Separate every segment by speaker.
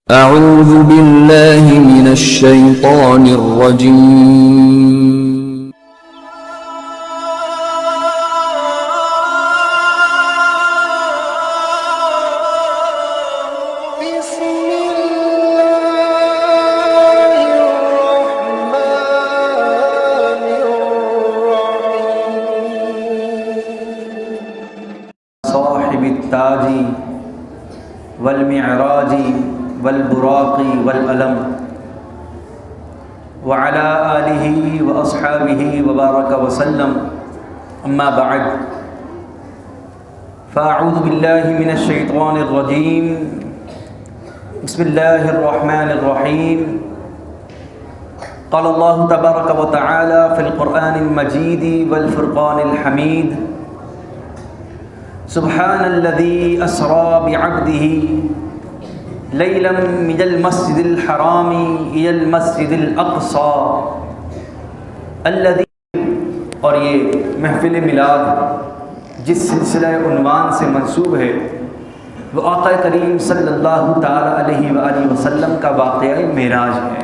Speaker 1: أعوذ بالله من الشيطان الرجيم.
Speaker 2: بسم الله الرحمن الرحيم.
Speaker 3: صاحب التاج والمعراج والبراق والعلم وعلى آلہ واصحابہ وبارک وسلم، اما بعد فاعوذ باللہ من الشیطان الرجیم، بسم اللہ الرحمن الرحیم. قال اللہ تبارک وتعالی فی القرآن المجید والفرقان الحمید، سبحان الذي اسرى بعبده لیلا من المسجد الحرام الى المسجد الاقصى الذي. اور یہ محفل میلاد جس سلسلہ عنوان سے منسوب ہے وہ آقا کریم صلی اللہ تعالی علیہ وآلہ وسلم کا واقعہ معراج ہے.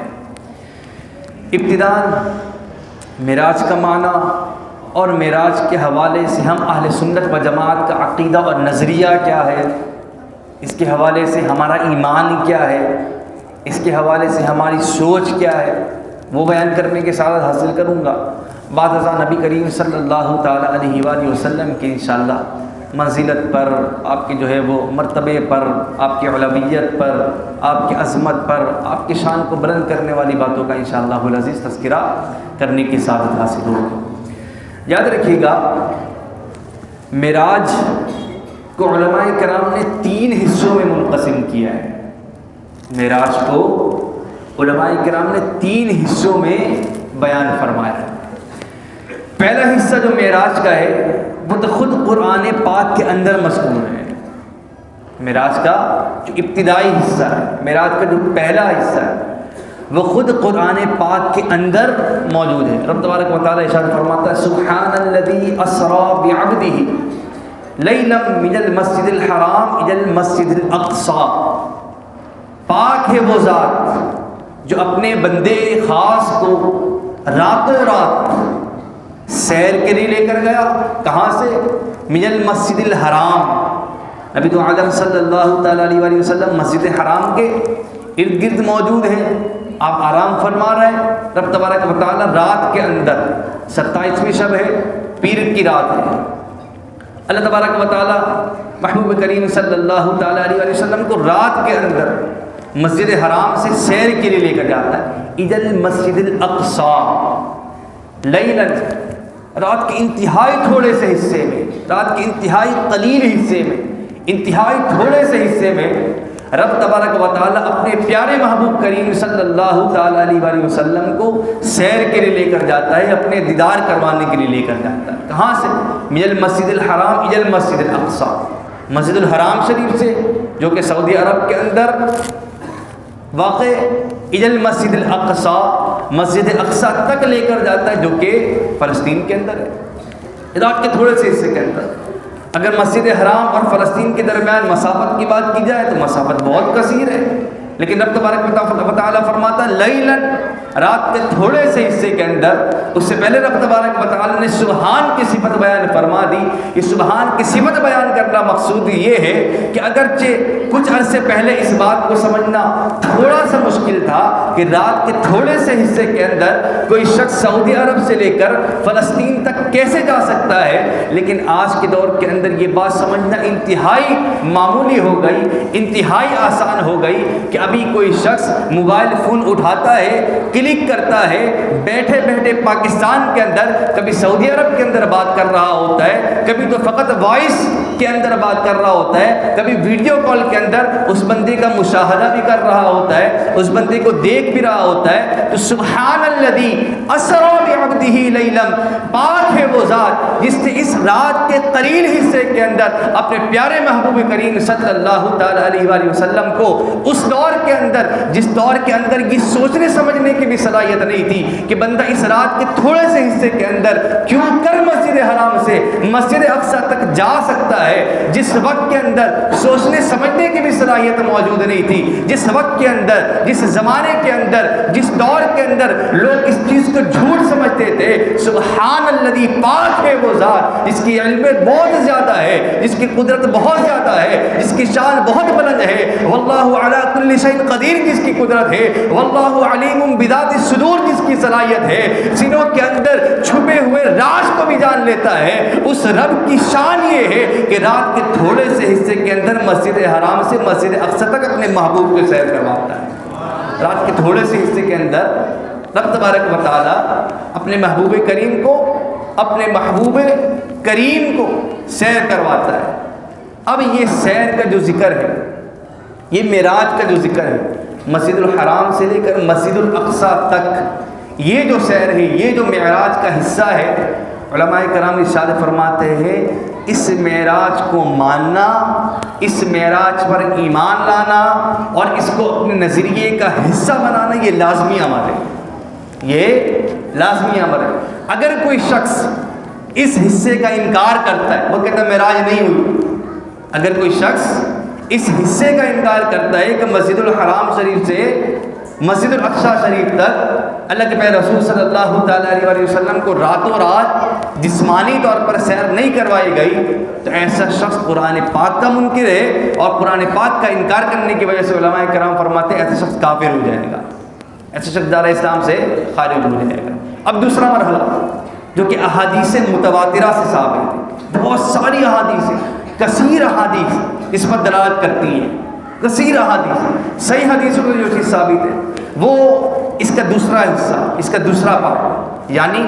Speaker 3: ابتداءً معراج کا معنی اور معراج کے حوالے سے ہم اہل سنت و جماعت کا عقیدہ اور نظریہ کیا ہے، اس کے حوالے سے ہمارا ایمان کیا ہے، اس کے حوالے سے ہماری سوچ کیا ہے، وہ بیان کرنے کے سعادت حاصل کروں گا. بعد ازاں نبی کریم صلی اللہ تعالی علیہ وآلہ وسلم کی انشاءاللہ منزلت پر، آپ کے جو ہے وہ مرتبے پر، آپ کی علویت پر، آپ کی عظمت پر، آپ کی شان کو بلند کرنے والی باتوں کا انشاءاللہ العزیز تذکرہ کرنے کی سعادت حاصل ہوگی. یاد رکھیے گا، معراج کو علماء کرام نے 3 حصوں میں منقسم کیا ہے. معراج کو علماء کرام نے 3 حصوں میں بیان فرمایا ہے. پہلا حصہ جو معراج کا ہے وہ تو خود قرآن پاک کے اندر مذکور ہے. معراج کا جو ابتدائی حصہ ہے، معراج کا جو پہلا حصہ ہے وہ خود قرآن پاک کے اندر موجود ہے. رب تبارک و تعالی ارشاد فرماتا ہے سبحان الذی اسری بعبدہ لیلا من المسجد الحرام الی المسجد الاقصی. پاک ہے وہ ذات جو اپنے بندے خاص کو راتوں رات سیر کے لیے لے کر گیا. کہاں سے؟ من المسجد الحرام. نبی تو عالم صلی اللہ تعالی علیہ وآلہ وسلم مسجد حرام کے ارد گرد موجود ہیں، آپ آرام فرما رہے ہیں. رب تبارک و تعالی رات کے اندر 27ویں شب ہے، پیر کی رات ہے. اللہ تبارک و تعالی محبوب کریم صلی اللہ تعالی علیہ وآلہ وسلم کو رات کے اندر مسجد حرام سے سیر کے لیے لے کر جاتا ہے. الی المسجد الاقصی لیلا، رات کے انتہائی تھوڑے سے حصے میں، رات کے انتہائی قلیل حصے میں، انتہائی تھوڑے سے حصے میں رب تبارک و تعالی اپنے پیارے محبوب کریم صلی اللہ تعالی علیہ وآلہ وسلم کو سیر کے لیے لے کر جاتا ہے، اپنے دیدار کروانے کے لیے لے کر جاتا ہے. کہاں سے؟ من المسجد الحرام الی المسجد الاقصی. مسجد الحرام شریف سے جو کہ سعودی عرب کے اندر واقع، الی المسجد الاقصی، مسجد اقصی تک لے کر جاتا ہے جو کہ فلسطین کے اندر ہے، عراق کے تھوڑے سے حصے کے اندر. اگر مسجد حرام اور فلسطین کے درمیان مسافت کی بات کی جائے تو مسافت بہت کثیر ہے، لیکن رب تبارک و تعالی فرماتا ہے لیلا، رات کے تھوڑے سے حصے کے اندر. اس سے پہلے رب تبارک و تعالی نے سبحان کی صفت بیان فرما دی. یہ سبحان کی صفت بیان کرنا مقصود یہ ہے کہ اگرچہ کچھ عرصے پہلے اس بات کو سمجھنا تھوڑا سا مشکل تھا کہ رات کے تھوڑے سے حصے کے اندر کوئی شخص سعودی عرب سے لے کر فلسطین تک کیسے جا سکتا ہے، لیکن آج کے دور کے اندر یہ بات سمجھنا انتہائی معمولی ہو گئی، انتہائی آسان ہو گئی کہ ابھی کوئی شخص موبائل فون اٹھاتا ہے، کلک کرتا ہے، بیٹھے بیٹھے پاکستان کے اندر کبھی سعودی عرب کے اندر بات کر رہا ہوتا ہے، کبھی تو فقط وائس کے اندر بات کر رہا ہوتا ہے، کبھی ویڈیو کال کے اندر اس بندے کا مشاہدہ بھی کر رہا ہوتا ہے، اس بندے کو دیکھ بھی رہا ہوتا ہے. تو سبحان الذی اسری بعبدہ لیلا، پاک ہے وہ ذات جس نے اس رات کے قلیل حصے کے اندر اپنے پیارے محبوب کریم صلی اللہ تعالیٰ علیہ وآلہ وسلم کو اس دور کے اندر، جس دور کے اندر یہ سوچنے سمجھنے کی بھی صلاحیت نہیں تھی کہ بندہ اس رات کے تھوڑے سے حصے کے اندر کیوں کر مسجد حرام سے مسجد اقصی تک جا سکتا ہے، جس وقت کے اندر سوچنے سمجھنے کی بھی صلاحیت موجود نہیں تھی، جس وقت کے اندر، جس زمانے کے اندر، جس دور کے اندر لوگ اس چیز کو جھوٹ سمجھتے تھے۔ سبحان الذی، پاک ہے وہ ذات جس کی علم بہت زیادہ ہے، جس کی قدرت بہت زیادہ ہے، جس کی شان بہت بلند ہے۔ واللہ علی کل شیء قدیر جس کی قدرت ہے، واللہ علیم بذات الصدور جس کی صلاحیت ہے، سینوں کے اندر چھپے ہوئے راز کو بھی جان لیتا ہے۔ اس رب کی شان یہ ہے کہ رات کے تھوڑے سے حصے کے اندر مسجد حرام سے مسجد اقصی تک اپنے محبوب کو سیر کرواتا ہے۔ رات کے تھوڑے سے حصے کے اندر رب تبارک و تعالیٰ اپنے محبوب کریم کو، اپنے محبوب کریم کو سیر کرواتا ہے۔ اب یہ سیر کا جو ذکر ہے، یہ معراج کا جو ذکر ہے، مسجد الحرام سے لے کر مسجد الاقصی تک یہ جو سیر ہے، یہ جو معراج کا حصہ ہے، علماء کرام ارشاد فرماتے ہیں اس معراج کو ماننا، اس معراج پر ایمان لانا اور اس کو اپنے نظریے کا حصہ بنانا، یہ لازمی امر ہے، یہ لازمی امر ہے۔ اگر کوئی شخص اس حصے کا انکار کرتا ہے، وہ کہتا ہے معراج نہیں ہوئی، اگر کوئی شخص اس حصے کا انکار کرتا ہے کہ مسجد الحرام شریف سے مسجد الاقصی شریف تک اللہ کے پیارے رسول صلی اللہ تعالیٰ علیہ وآلہ وسلم کو راتوں رات جسمانی طور پر سیر نہیں کروائی گئی، تو ایسا شخص قرآن پاک کا منکر ہے، اور قرآن پاک کا انکار کرنے کی وجہ سے علماء کرام فرماتے ہیں ایسا شخص کافر ہو جائے گا، ایسا شخص دار اسلام سے خارج ہو جائے گا۔ اب دوسرا مرحلہ جو کہ احادیث متواترہ سے ثابت ہے، بہت ساری احادیث ہیں، کثیر احادیث اس پر دلالت کرتی ہیں، کثیر احادیث، صحیح حدیثوں میں جو چیز ثابت ہے وہ اس کا دوسرا حصہ، اس کا دوسرا پارٹ، یعنی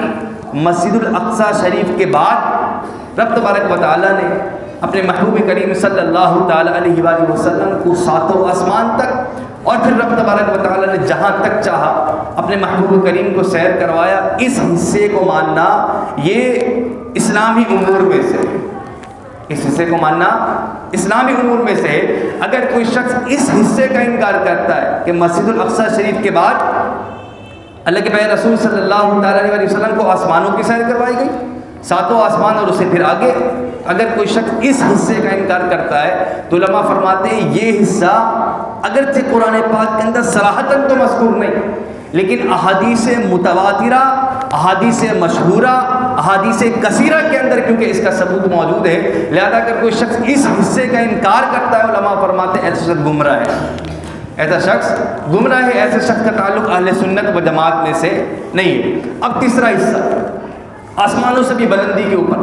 Speaker 3: مسجد الاقصی شریف کے بعد رب تبارک و تعالیٰ نے اپنے محبوب کریم صلی اللہ تعالیٰ علیہ وآلہ وسلم کو ساتوں آسمان تک اور پھر رب تبارک و تعالیٰ نے جہاں تک چاہا اپنے محبوب کریم کو سیر کروایا۔ اس حصے کو ماننا یہ اسلامی امور میں سے، اس حصے کو ماننا اسلامی امور میں سے ہے۔ اگر کوئی شخص اس حصے کا انکار کرتا ہے کہ مسجد الاقصی شریف کے بعد اللہ کے پیارے رسول صلی اللہ تعالیٰ علیہ وسلم کو آسمانوں کی سیر کروائی گئی، ساتوں آسمان اور اسے پھر آگے، اگر کوئی شخص اس حصے کا انکار کرتا ہے تو علماء فرماتے ہیں یہ حصہ اگرچہ قرآن پاک کے اندر صراحتاً تو مذکور نہیں، لیکن احادیث متواترہ، احادیث مشہورہ، احادیث کثیرہ کے اندر کیونکہ اس کا ثبوت موجود ہے، لہذا اگر کوئی شخص اس حصے کا انکار کرتا ہے علماء فرماتے ہیں ایسا شخص گمراہ ہے، ایسا شخص گمراہ ہے، ایسے شخص کا تعلق اہل سنت و جماعت میں سے نہیں ہے۔ اب تیسرا حصہ، آسمانوں سے بھی بلندی کے اوپر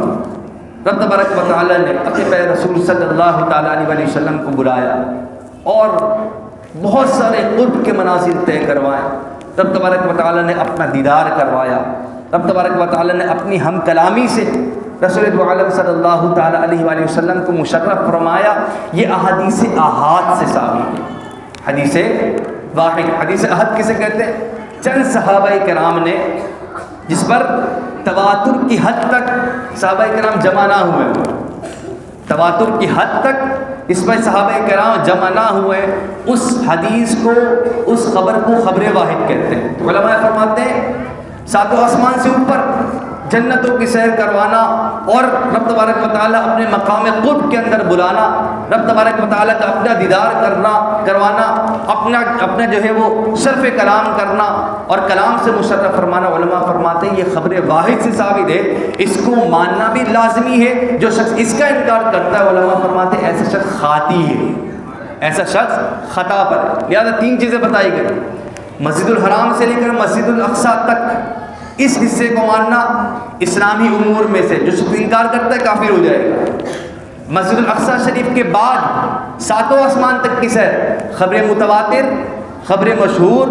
Speaker 3: رب تبارک و تعالیٰ نے اپنے پیارے رسول صلی اللہ تعالیٰ علیہ وسلم کو بلایا اور بہت سارے قرب کے مناظر طے کروائے، رب تبارک و تعالیٰ نے اپنا دیدار کروایا، رب تبارک و تعالیٰ نے اپنی ہم کلامی سے رسول دو عالم صلی اللہ تعالیٰ علیہ وآلہ وسلم کو مشرف فرمایا۔ یہ احادیث احاد سے ثابت ہے، حدیث واحد، حدیث احد کسے کہتے ہیں؟ چند صحابہ کرام نے جس پر تواتر کی حد تک صحابہ کرام جمع نہ ہوئے، تواتر کی حد تک اس پر صحابہ کرام جمع نہ ہوئے، اس حدیث کو، اس خبر کو خبر واحد کہتے ہیں۔ تو علماء فرماتے ہیں ساتوں آسمان سے اوپر جنتوں کی سیر کروانا اور رب تبارک و تعالیٰ اپنے مقام قرب کے اندر بلانا، رب تبارک و تعالیٰ کا اپنا دیدار کروانا، اپنا جو ہے وہ شرف کلام کرنا اور کلام سے مشرف فرمانا، علماء فرماتے ہیں یہ خبر واحد سے ثابت ہے، اس کو ماننا بھی لازمی ہے۔ جو شخص اس کا انکار کرتا ہے علماء فرماتے ہیں ایسا شخص خاطی ہے، ایسا شخص خطا پر ہے۔ لہٰذا تین چیزیں بتائی گئی، مسجد الحرام سے لے کر مسجد الاقصی تک اس حصے کو ماننا اسلامی امور میں سے، جو شخص انکار کرتا ہے کافر ہو جائے گا۔ مسجد الاقصی شریف کے بعد ساتوں آسمان تک کی سیر خبر متواتر، خبر مشہور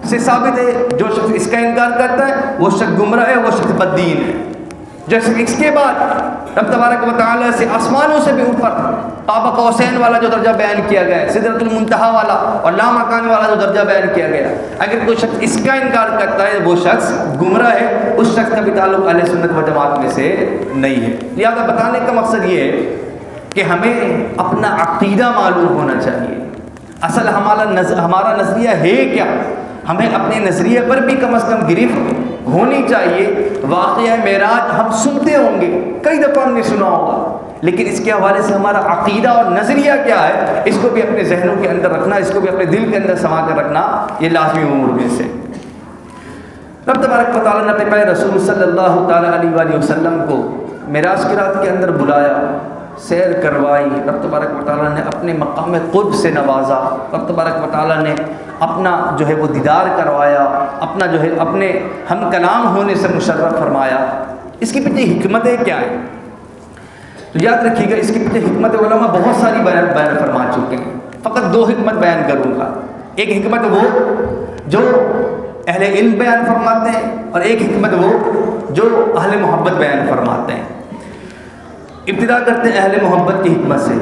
Speaker 3: سے ثابت ہے، جو شخص اس کا انکار کرتا ہے وہ شخص گمراہ ہے، وہ شخص بددین ہے، جیسے اس کے بعد رب تبارک و تعالیٰ سے آسمانوں سے بھی اوپر قاب قوسین والا جو درجہ بیان کیا گیا ہے، سدرۃ المنتہا والا اور لامکان والا جو درجہ بیان کیا گیا، اگر کوئی شخص اس کا انکار کرتا ہے وہ شخص گمراہ ہے، اس شخص کا بھی تعلق اہل سنت و جماعت میں سے نہیں ہے۔ لہٰذا بتانے کا مقصد یہ ہے کہ ہمیں اپنا عقیدہ معلوم ہونا چاہیے، اصل ہمارا نظریہ ہے کیا، ہمیں اپنے نظریے پر بھی کم از کم گرفت ہونی چاہیے۔ واقعہ معراج ہم سنتے ہوں گے، کئی دفعہ ہم نے سنا ہوگا، لیکن اس کے حوالے سے ہمارا عقیدہ اور نظریہ کیا ہے، اس کو بھی اپنے ذہنوں کے اندر رکھنا، اس کو بھی اپنے دل کے اندر سما کر رکھنا، یہ لازمی امور میں سے۔ رب تبارک و تعالیٰ نے اپنے پیارے رسول صلی اللہ تعالیٰ علیہ وآلہ وسلم کو معراج کی رات کے اندر بلایا، سیر کروائی، رب تبارک و تعالیٰ نے اپنے مقام قرب سے نوازا، رب تبارک و تعالیٰ نے اپنا جو ہے وہ دیدار کروایا، اپنا جو ہے اپنے ہم کلام ہونے سے مشرف فرمایا۔ اس کے پیچھے حکمتیں کیا ہیں؟ تو یاد رکھیے گا، اس کے پیچھے حکمت علماء بہت ساری بیان فرما چکے ہیں، فقط 2 حکمت بیان کروں گا۔ ایک حکمت وہ جو اہل علم بیان فرماتے ہیں، اور ایک حکمت وہ جو اہل محبت بیان فرماتے ہیں۔ ابتدا کرتے ہیں اہل محبت کی حکمت سے۔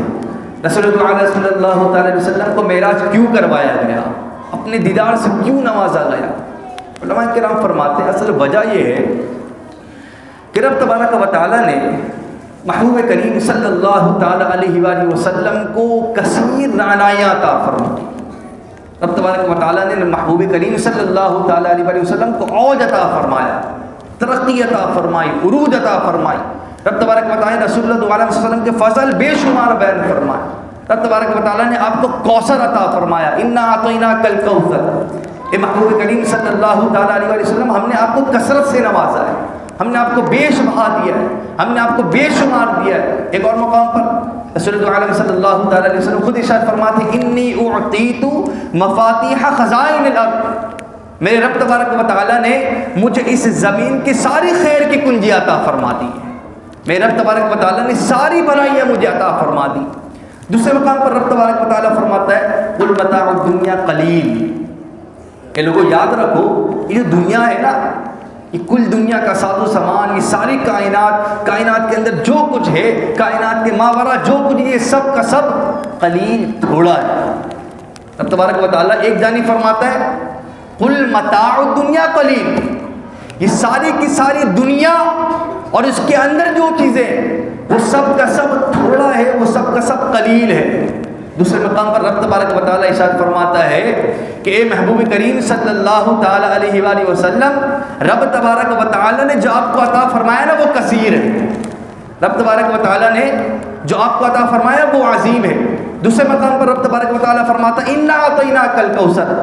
Speaker 3: رسول اللہ صلی اللہ تعالی وسلم کو معراج کیوں کروایا گیا، اپنے دیدار سے کیوں نوازا گیا؟ علماء کرام فرماتے ہیں اصل وجہ یہ ہے کہ رب تبارک و تعالیٰ نے محبوب کریم صلی اللہ تعالی علیہ وآلہ وسلم کو کثیر رعنائیاں عطا فرمائی۔ رب تبارک و تعالیٰ نے محبوب کریم صلی اللہ تعالی علیہ وآلہ وسلم کو اوج عطا فرمایا، ترقی عطا فرمائی، عروج عطا فرمائی۔ رب تبارک و تعالیٰ نے رسول اللہ علیہ وسلم کے فضل بے شمار بیان فرمائے۔ رب تبارک و تعالیٰ نے آپ کو کوثر عطا فرمایا، انا اعطیناک الکوثر۔ اے محبوب کریم صلی اللہ تعالیٰ علیہ وسلم، ہم نے آپ کو کثرت سے نوازا ہے، ہم نے آپ کو بے شبہ دیا ہے، ہم نے آپ کو بے شمار دیا ہے۔ ایک اور مقام پر رسول اللہ صلی اللہ تعالیٰ علیہ وسلم خود ارشاد فرماتے ہیں انی اعطیت مفاتیح خزائن الارض، میرے رب تبارک و تعالیٰ نے مجھے اس زمین کی ساری خیر کی کنجی عطا فرما دی ہے، میرے رب تبارک و تعالیٰ نے ساری بھلائیاں مجھے عطا فرما دی۔ دوسرے مقام پر رب تبارک و تعالیٰ فرماتا ہے قل متاع الدنیا قلیل، اے لوگوں یاد رکھو یہ جو دنیا ہے نا، یہ کل دنیا کا ساز و سامان، یہ ساری کائنات کے اندر جو کچھ ہے، کائنات کے ماورا جو کچھ، یہ سب کا سب قلیل، تھوڑا ہے۔ رب تبارک و تعالیٰ ایک جانب فرماتا ہے قل متاع الدنیا قلیل، یہ ساری کی ساری دنیا اور اس کے اندر جو چیزیں وہ سب کا سب تھوڑا ہے، وہ سب کا سب قلیل ہے۔ دوسرے مقام پر رب تبارک و تعالیٰ ارشاد فرماتا ہے کہ اے محبوب کریم صلی اللہ تعالی علیہ وآلہ وسلم، رب تبارک و تعالیٰ نے جو آپ کو عطا فرمایا نا وہ کثیر ہے، رب تبارک و تعالیٰ نے جو آپ کو عطا فرمایا وہ عظیم ہے۔ دوسرے مقام پر رب تبارک و تعالیٰ فرماتا انا اعطیناک الکوثر،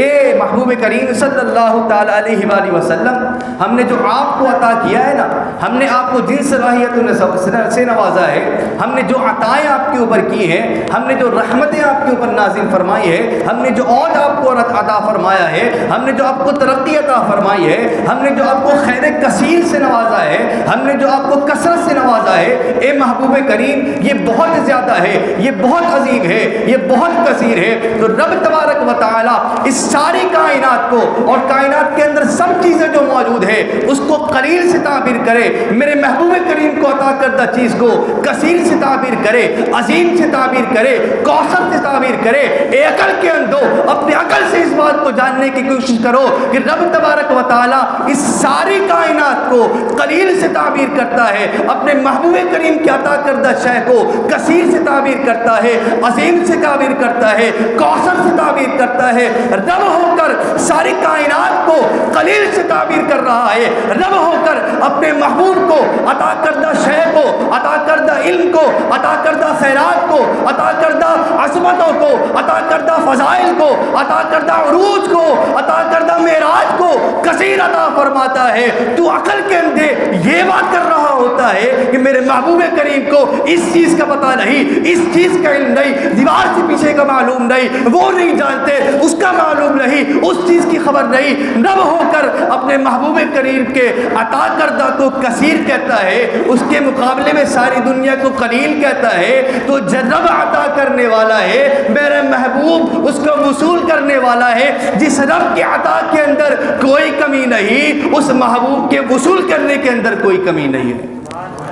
Speaker 3: اے محبوب کریم صلی اللہ تعالی علیہ وآلہ وسلم، ہم نے جو آپ کو عطا کیا ہے نا، ہم نے آپ کو جن صلاحیتوں سے نوازا ہے، ہم نے جو عطائیں آپ کے اوپر کی ہیں، ہم نے جو رحمتیں آپ کے اوپر نازل فرمائی ہے، ہم نے جو اوج آپ کو عطا فرمایا ہے، ہم نے جو آپ کو ترقی عطا فرمائی ہے، ہم نے جو آپ کو خیر کثیر سے نوازا ہے، ہم نے جو آپ کو کثرت سے نوازا ہے، اے محبوب کریم یہ بہت زیادہ ہے، یہ بہت عظیم ہے، یہ بہت کثیر ہے۔ تو رب تبارک و تعالیٰ اس ساری کائنات کو اور کائنات کے اندر سب چیزیں جو موجود ہے اس کو قلیل سے تعبیر کرے، میرے محبوب کریم کو عطا کردہ چیز کو کثیر سے تعبیر کرے، عظیم سے تعبیر کرے، کوثر سے تعبیر کرے۔ اے عقل کے اندھو، اپنے عقل سے اس بات کو جاننے کی کوشش کرو کہ رب تبارک و تعالیٰ اس ساری کائنات کو قلیل سے تعبیر کرتا ہے، اپنے محبوب کریم کی عطا کردہ شے کو کثیر سے تعبیر کرتا ہے، عظیم سے تعبیر کرتا ہے، کوثر سے تعبیر کرتا ہے۔ رب ہو کر ساری کائنات کو قلیل سے تعبیر کر رہا ہے، رب ہو کر اپنے محبوب کو عطا کردہ شے کو، عطا کردہ علم کو، عطا کردہ خیرات کو، عطا کردہ عظمتوں کو، عطا کردہ فضائل کو، عطا کردہ عروج کو، عطا کردہ معراج کو کثیر عطا فرماتا ہے۔ تو عقل کے اندھے یہ بات کر رہا ہوتا ہے کہ میرے محبوب کریم کو اس چیز کا پتہ نہیں، اس چیز کا علم نہیں، دیوار سے پیچھے کا معلوم نہیں، وہ نہیں جانتے، اس کا معلوم نہیں، اس چیز کی خبر نہیں۔ رب ہو کر اپنے محبوب کریم کے عطا کردہ کو کثیر کہتا ہے، اس کے مقابلے میں ساری دنیا کو قلیل کہتا ہے۔ تو رب عطا کرنے والا ہے، میرے محبوب اس کو وصول کرنے والا ہے۔ جس رب کے عطا کے اندر کوئی کمی نہیں، اس محبوب کے وصول کرنے کے اندر کوئی کمی نہیں ہے۔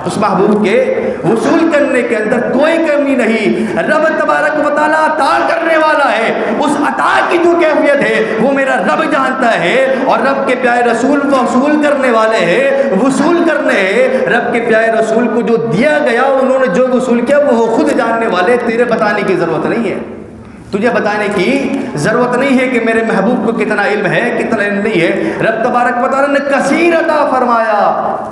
Speaker 3: اس محبوب کے وصول کرنے کے اندر کوئی کمی نہیں. رب تبارک و تعالیٰ عطا کرنے والا ہے. اس عطا کی جو کیفیت ہے وہ میرا رب جانتا ہے, اور رب کے پیارے رسول وصول کرنے والے ہیں, وصول کرنے ہیں. رب کے پیارے رسول کو جو دیا گیا انہوں نے جو وصول کیا وہ خود جاننے والے. تیرے بتانے کی ضرورت نہیں ہے, تجھے بتانے کی ضرورت نہیں ہے کہ میرے محبوب کو کتنا علم ہے کتنا علم نہیں ہے. رب تبارک و تعالیٰ نے کثیر عطا فرمایا,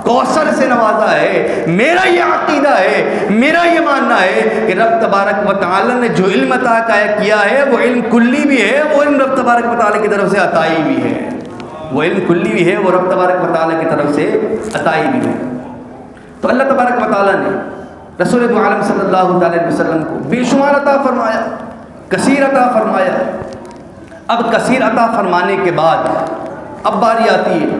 Speaker 3: کوثر سے نوازا ہے. میرا یہ عقیدہ ہے, میرا یہ ماننا ہے کہ رب تبارک و تعالیٰ نے جو علم عطا کیا ہے وہ علم کلی بھی ہے, وہ علم رب تبارک و تعالیٰ کی طرف سے عطائی بھی ہے. وہ علم کلی بھی ہے, وہ رب تبارک و تعالیٰ کی طرف سے عطائی بھی ہے. تو اللہ تبارک و تعالیٰ نے رسول عالم صلی اللہ علیہ وسلم کو بے شمار عطا فرمایا, کثیر عطا فرمایا. اب کثیر عطا فرمانے کے بعد اب باری آتی ہے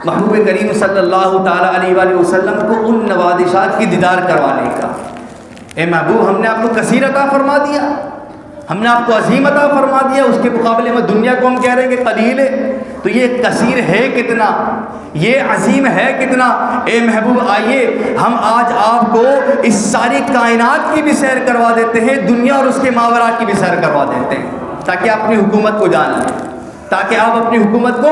Speaker 3: محبوب کریم صلی اللہ تعالیٰ علیہ وآلہ وسلم کو ان نوازشات کی دیدار کروانے کا. اے محبوب, ہم نے آپ کو کثیر عطا فرما دیا, ہم نے آپ کو عظیم عطا فرما دیا, اس کے مقابلے میں دنیا کو ہم کہہ رہے ہیں کہ قلیل ہے. تو یہ کثیر ہے کتنا, یہ عظیم ہے کتنا. اے محبوب آئیے ہم آج آپ کو اس ساری کائنات کی بھی سیر کروا دیتے ہیں, دنیا اور اس کے ماورا کی بھی سیر کروا دیتے ہیں, تاکہ آپ اپنی حکومت کو جان لیں, تاکہ آپ اپنی حکومت کو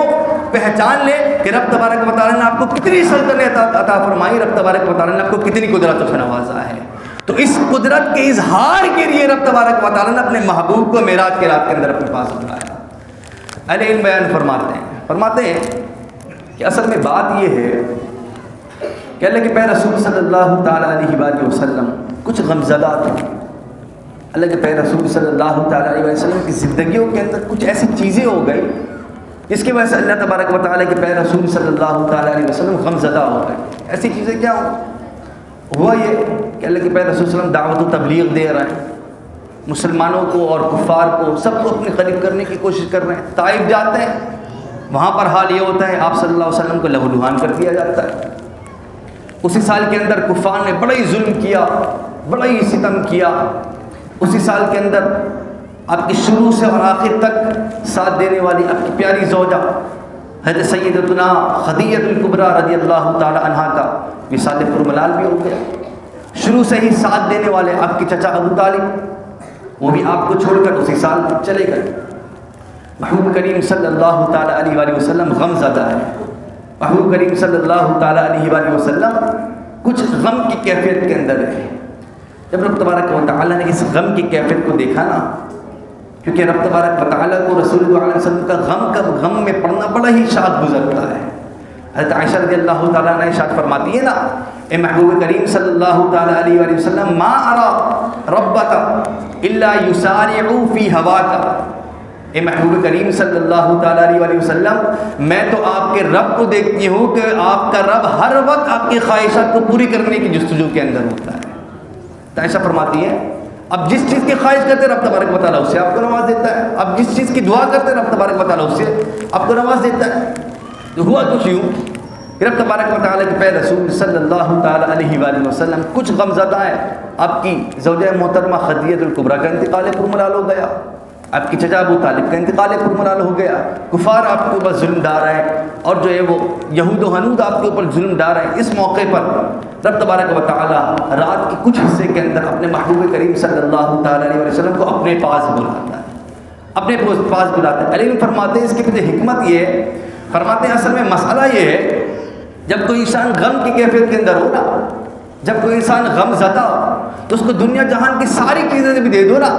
Speaker 3: پہچان لیں کہ رب تبارک و تعالیٰ نے آپ کو کتنی سلطنت عطا فرمائی, رب تبارک و تعالیٰ نے آپ کو کتنی قدرت سے نوازا ہے. تو اس قدرت کے اظہار کے لیے رب تبارک و تعالیٰ نے اپنے محبوب کو معراج کے رات کے اندر اپنے پاس بلایا. اہل علم بیان فرماتے ہیں کہ اصل میں بات یہ ہے کہ اللہ کے پیارے رسول صلی اللہ تعالیٰ علیہ وآلہ وسلم کچھ غمزدہ تھے. اللہ کے پیارے رسول صلی اللہ تعالیٰ علیہ وسلم کی زندگیوں کے اندر کچھ ایسی چیزیں ہو گئی جس کی وجہ سے اللہ تبارک و تعالیٰ کے پیارے رسول صلی اللہ تعالیٰ علیہ وسلم غمزدہ ہو گئے. ایسی چیزیں کیا ہوا یہ کہ اللہ کے پیارے رسول صلی اللہ علیہ وسلم دعوت و تبلیغ دے رہے ہیں, مسلمانوں کو اور کفار کو سب کو اپنے قریب کرنے کی کوشش کر رہے ہیں. طائف جاتے ہیں, وہاں پر حال یہ ہوتا ہے آپ صلی اللہ علیہ وسلم کو لہو لہان کر دیا جاتا ہے. اسی سال کے اندر کفار نے بڑا ہی ظلم کیا, بڑا ہی ستم کیا. اسی سال کے اندر آپ کی شروع سے اور آخر تک ساتھ دینے والی آپ کی پیاری زوجہ حضرت سیدتنا خدیجہ الکبریٰ رضی اللہ تعالی عنہا کا وصال پرملال بھی ہو گیا. شروع سے ہی ساتھ دینے والے آپ کے چچا ابو طالب وہ بھی آپ کو چھوڑ کر اسی سال چلے گئے. محبوب کریم صلی اللہ تعالیٰ علیہ وآلہ وسلم غم زدہ ہے. محبوب کریم صلی اللہ تعالیٰ علیہ وآلہ وسلم کچھ غم کی کیفیت کے اندر ہے. جب رب تبارک و تعالیٰ نے اس غم کی کیفیت کو دیکھا نا, کیونکہ رب تبارک و تعالیٰ کو رسول اللہ علیہ وسلم کا غم میں پڑنا بڑا ہی شاد گزرتا ہے. حضرت عائشہ رضی اللہ تعالیٰ عنہ ارشاد فرماتی ہے نا, اے محبوب کریم صلی اللہ تعالیٰ علیہ وآلہ وسلم ما ارى ربک الا یسارع فی ہواک. اے محبوب کریم صلی اللہ تعالیٰ علیہ وآلہ وسلم میں تو آپ کے رب کو دیکھتی ہوں کہ آپ کا رب ہر وقت آپ کی خواہشات کو پوری کرنے کی جستجو کے اندر ہوتا ہے. تو ایسا فرماتی ہے اب جس چیز کی خواہش کرتے ہیں رب تبارک و تعالیٰ اس سے آپ کو نواز دیتا ہے, اب جس چیز کی دعا کرتے ہیں رب تبارک و تعالیٰ اس سے آپ کو نواز دیتا ہے. تو ہوا کچھ یوں کہ رب تبارک و تعالیٰ کے پیارے رسول صلی اللہ تعالیٰ علیہ وآلہ وسلم کچھ غمزدہ ہیں. آپ کی زوجہ محترمہ خدیجہ الکبریٰ کا انتقال پرملال ہو گیا, آپ کی چچا ابو طالب کا انتقال پرملال ہو گیا. کفار آپ کے اوپر ظلم ڈال رہے ہیں اور جو ہے وہ یہود و حنود آپ کے اوپر ظلم ڈال رہے ہیں. اس موقع پر رب تبارک و تعالیٰ رات کے کچھ حصے کے اندر اپنے محبوب کریم صلی اللہ تعالیٰ علیہ وسلم کو اپنے پاس بلاتا ہے, اپنے پاس بلاتا ہے. علی فرماتے ہیں اس کے پیچھے حکمت یہ ہے, فرماتے ہیں اصل میں مسئلہ یہ ہے جب کوئی انسان غم کی کیفیت کے اندر ہو نا, جب کوئی انسان غم زدہ ہو تو اس کو دنیا جہان کی ساری چیزیں بھی دے دو نا,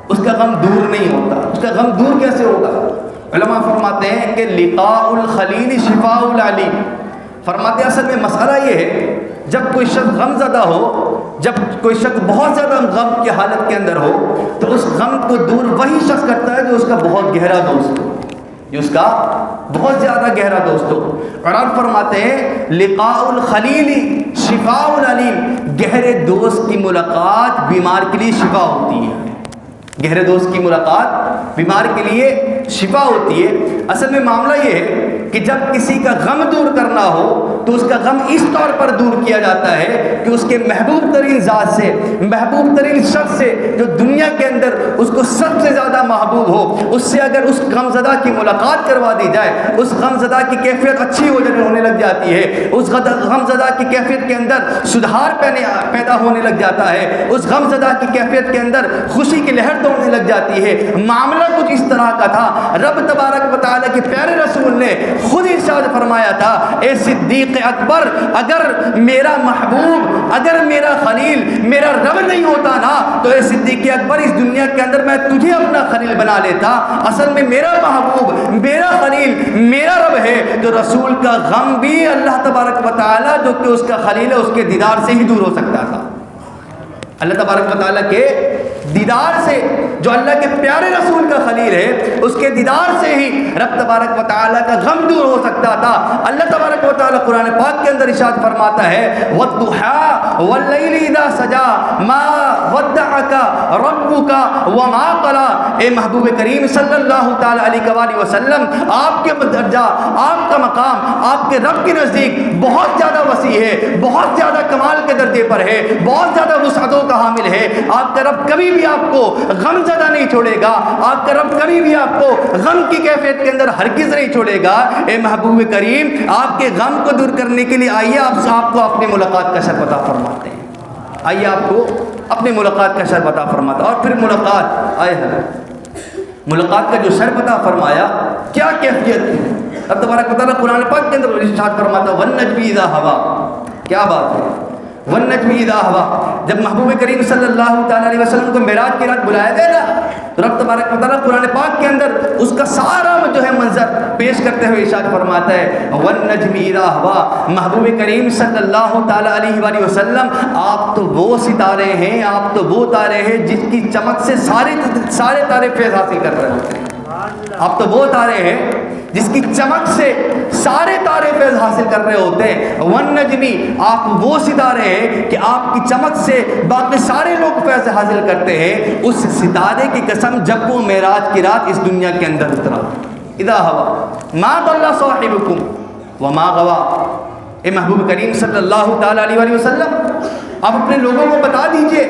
Speaker 3: اس کا غم دور نہیں ہوتا. اس کا غم دور کیسے ہوگا؟ علماء فرماتے ہیں کہ لقاء الخلیل شفاء العلیم. فرماتے ہیں اصل میں مسئلہ یہ ہے جب کوئی شخص غم زدہ ہو, جب کوئی شخص بہت زیادہ غم کی حالت کے اندر ہو تو اس غم کو دور وہی شخص کرتا ہے جو اس کا بہت گہرا دوست ہو, جو اس کا بہت زیادہ گہرا دوست ہو. اور آپ فرماتے ہیں لقاء الخلیل شفاء العلیم, گہرے دوست کی ملاقات بیمار کے لیے شفا ہوتی ہے. گہرے دوست کی ملاقات بیمار کے لیے شفا ہوتی ہے. اصل میں معاملہ یہ ہے کہ جب کسی کا غم دور کرنا ہو تو اس کا غم اس طور پر دور کیا جاتا ہے کہ اس کے محبوب ترین ذات سے، محبوب ترین شخص سے جو دنیا کے اندر اس کو سب سے زیادہ محبوب ہو، اس سے اگر اس غمزدہ کی ملاقات کروا دی جائے، اس غمزدہ کی کیفیت اچھی ہونے لگ جاتی ہے، اس غمزدہ کی کیفیت کے اندر سدھار پیدا ہونے لگ جاتا ہے، اس غمزدہ کی کیفیت کے اندر خوشی کی لہر دوڑنے لگ جاتی ہے۔ معاملہ کچھ اس طرح کا تھا، رب تبارک و تعالیٰ کے پیارے رسول نے خود ارشاد فرمایا تھا، اے صدیق اکبر، اگر میرا محبوب، اگر میرا خلیل میرا رب نہیں ہوتا نا تو اے صدیق اکبر اس دنیا کے اندر میں تجھے اپنا خلیل بنا لیتا۔ اصل میں میرا محبوب، میرا خلیل میرا رب ہے، تو رسول کا غم بھی اللہ تبارک و تعالیٰ جو کہ اس کا خلیل ہے اس کے دیدار سے ہی دور ہو سکتا تھا۔ اللہ تبارک و تعالیٰ کے دیدار سے، جو اللہ کے پیارے رسول کا خلیل ہے اس کے دیدار سے ہی رب تبارک و تعالیٰ کا غم دور ہو سکتا تھا۔ اللہ تبارک و تعالیٰ قرآن پاک کے اندر ارشاد فرماتا ہے، وَالضُّحَىٰ وَاللَّيْلِ إِذَا سَجَىٰ مَا وَدَّعَكَ رَبُّكَ وَمَا قَلَىٰ۔ اے محبوب کریم صلی اللہ تعالیٰ علیہ وآلہ وسلم، آپ کے درجہ، آپ کا مقام آپ کے رب کے نزدیک بہت زیادہ وسیع ہے، بہت زیادہ کمال کے درجے پر ہے، بہت زیادہ وسعتوں کا حامل ہے۔ آپ کا رب کبھی بھی آپ کو غم زدہ نہیں چھوڑے گا، آپ کا رب کبھی بھی آپ کو غم کی کیفیت کے اندر ہرگز نہیں چھوڑے گا۔ اے محبوب کریم، آپ کے غم کو دور کرنے کے لیے آئیے آپ کو اپنی ملاقات کا شرف عطا فرماتے ہیں، آئیے آپ کو اپنی ملاقات کا شرف عطا فرماتا۔ اور پھر ملاقات آئے ہیں، ملاقات کا جو شرف عطا فرمایا کیا کیفیت ہے۔ اب تبارک و تعالیٰ قرآن پاک کے اندر ارشاد فرماتا وَالنَّجْمِ إِذَا هَوَىٰ، کیا بات ہے، وَالنَّجْمِ إِذَا هَوَىٰ۔ جب محبوب کریم صلی اللہ تعالیٰ علیہ وسلم کو معراج کی رات بلایا گیا نا، تو رب تبارک و تعالیٰ قرآن پاک کے اندر اس کا سارا جو ہے منظر پیش کرتے ہوئے ارشاد فرماتا ہے وَالنَّجْمِ إِذَا هَوَىٰ۔ محبوب کریم صلی اللہ تعالیٰ علیہ وآلہ وسلم، آپ تو وہ ستارے ہیں، آپ تو وہ تارے ہیں جس کی چمک سے سارے تارے فیض حاصل کر رہے ہوتے ہیں۔ آپ تو وہ تارے ہیں جس کی چمک سے سارے تارے فیض حاصل کر رہے ہوتے ہیں۔ وَالنَّجْمِ، آپ وہ ستارے ہیں کہ آپ کی چمک سے باقی سارے لوگ فیض حاصل کرتے ہیں۔ اس ستارے کی قسم جب وہ معراج کی رات اس دنیا کے اندر اترا، اِذَا هَوَىٰ مَا ضَلَّ صَاحِبُكُمْ وَمَا غَوَىٰ۔ اے محبوب کریم صلی اللہ تعالیٰ علیہ وآلہ وسلم، آپ اپنے لوگوں کو بتا دیجئے،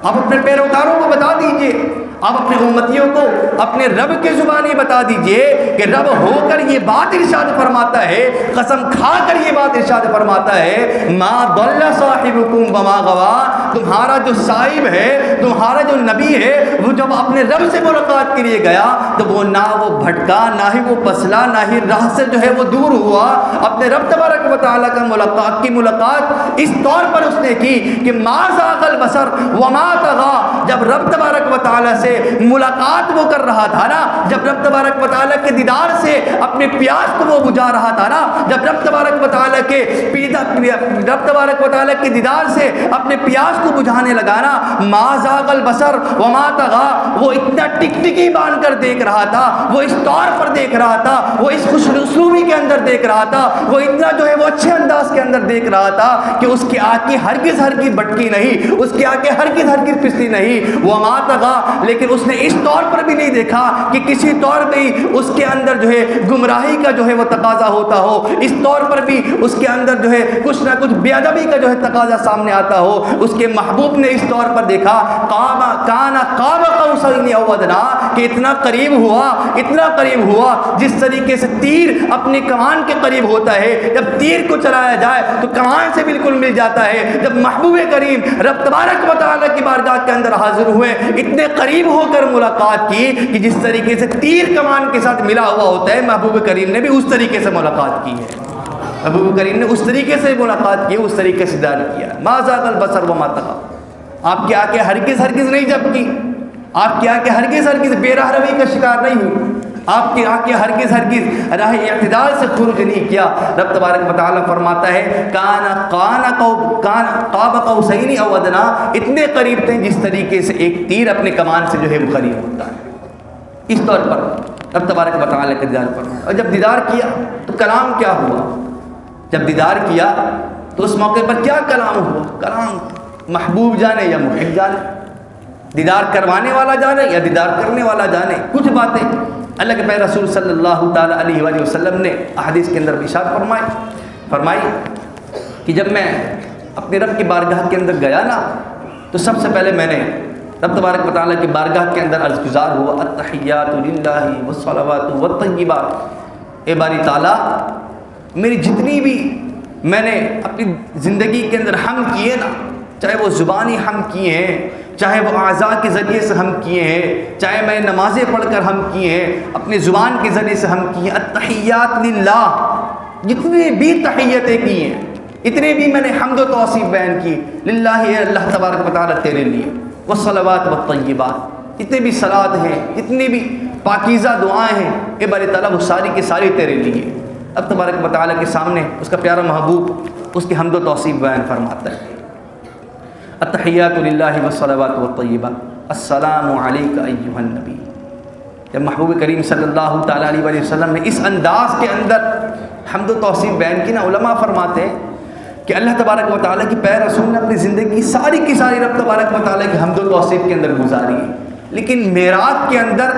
Speaker 3: آپ اپنے پیروکاروں کو بتا دیجئے، آپ اپنے امتیوں کو اپنے رب کے زبانی بتا دیجئے کہ رب ہو کر یہ بات ارشاد فرماتا ہے، قسم کھا کر یہ بات ارشاد فرماتا ہے ما ضل صاحبکم وما غوا۔ تمہارا جو صاحب ہے، تمہارا جو نبی ہے، وہ جب اپنے رب سے ملاقات کے لیے گیا تو وہ نہ وہ بھٹکا، نہ ہی وہ پسلا، نہ ہی راہ سے جو ہے وہ دور ہوا۔ اپنے رب تبارک و تعالیٰ کا ملاقات اس طور پر اس نے کی کہ ما زاغ البصر وما طغى۔ جب رب تبارک و تعالیٰ سے ملاقات وہ کر رہا تھا نا، جب رب تبارک و تعالیٰ کے دیدار سے اپنے پیاس کو وہ بجھا رہا تھا نا، جب رب تبارک و تعالیٰ کے دیدار سے اپنے پیاس کو بجھانے لگا نا، ما زاغ البصر وما طغى، وہ اتنا ٹکٹکی باندھ کر دیکھ رہا تھا، وہ اس طور پر دیکھ رہا تھا، وہ اس خوش اسلوبی کے اندر دیکھ رہا تھا، وہ اتنا جو ہے وہ اچھے انداز کے اندر دیکھ رہا تھا کہ اس کی آنکھیں ہرگز بٹکی نہیں، اس کی آنکھیں ہرگز پسلی نہیں۔ وما طغى، لیکن اس نے اس طور پر بھی نہیں دیکھا کہ کسی طور پہ اس کے اندر جو ہے گمراہی کا جو ہے وہ تقاضا ہوتا ہو، اس طور پر بھی اس کے اندر جو ہے کچھ نہ کچھ بے ادبی کا جو ہے تقاضا سامنے آتا ہو۔ اس کے محبوب نے اس طور پر دیکھا کان قاب قوسین او ادنی، کہ اتنا قریب ہوا جس طریقے سے تیر اپنی کمان کے قریب ہوتا ہے، جب تیر کو چلایا جائے تو کمان سے بالکل مل جاتا ہے۔ جب محبوب کریم رب تبارک و تعالیٰ کی بارگاہ کے اندر حاضر ہوئے، اتنے قریب ہو کر ملاقات کی کہ جس طریقے سے تیر کمان کے ساتھ ملا ہوا ہوتا ہے، محبوب کریم نے بھی اس طریقے سے ملاقات کی ہے۔ محبوب کریم نے اس طریقے سے ملاقات کی، اس طریقے سے دیدار کیا۔ ما زاغ البصر وما طغى، آپ کی آنکھیں ہرگز نہیں جھپکی، آپ کی آنکھیں ہرگز بے راہ روی کا شکار نہیں ہوئی، آپ کی آنکھیں ہرگز راہ اعتدال سے خروج نہیں کیا۔ رب تبارک و تعالیٰ فرماتا ہے کان قاب قوسین او ادنی، اتنے قریب تھے جس طریقے سے ایک تیر اپنے کمان سے جو ہے وہ قریب ہوتا ہے۔ اس طور پر رب تبارک و تعالیٰ کا دیدار فرمایا۔ اور جب دیدار کیا تو کلام کیا ہوا؟ جب دیدار کیا تو اس موقع پر کیا کلام ہوا؟ کلام محبوب جانے یا محب جانے، دیدار کروانے والا جانے یا دیدار کرنے والا جانے، کچھ باتیں اللہ کے پیارے رسول صلی اللہ تعالیٰ علیہ وآلہ وسلم نے احادیث کے اندر ارشاد فرمائی کہ جب میں اپنے رب کی بارگاہ کے اندر گیا نا تو سب سے پہلے میں نے رب تبارک و تعالیٰ کی بارگاہ کے اندر عرض گزار ہوا التحیات للہ والصلوات والطیبات، اے باری تعالیٰ میری جتنی بھی میں نے اپنی زندگی کے اندر حمد کیے نا، چاہے وہ زبانی حمد کیے ہیں، چاہے وہ اعضاء کے ذریعے سے حمد کیے ہیں، چاہے میں نمازیں پڑھ کر حمد کیے ہیں، اپنی زبان کے ذریعے سے حمد کیے ہیں، التحیات للہ، جتنے بھی تحیتیں کی ہیں، اتنے بھی میں نے حمد و توصیف بیان کی، للہ اے اللہ تبارک و تعالیٰ تیرے لیے، والصلوات والطیبات، جتنے بھی صلات ہیں، جتنی بھی پاکیزہ دعائیں ہیں، اے باری تعالیٰ وہ ساری کی ساری تیرے لیے۔ اب تبارک و تعالیٰ کے سامنے اس کا پیارا محبوب اس کی حمد و توصیف بیان فرماتا ہے، التحیات للہ والصلوات والطیبات، السلام علیک ایھا النبی۔ جب محبوب کریم صلی اللہ تعالیٰ علیہ وسلم نے اس انداز کے اندر حمد و توصیف بیان کی نا، علماء فرماتے ہیں کہ اللہ تبارک و تعالیٰ کی پیارے رسول نے اپنی زندگی ساری کی ساری رب تبارک و تعالیٰ کی حمد و توصیف کے اندر گزاری ہے، لیکن معراج کے اندر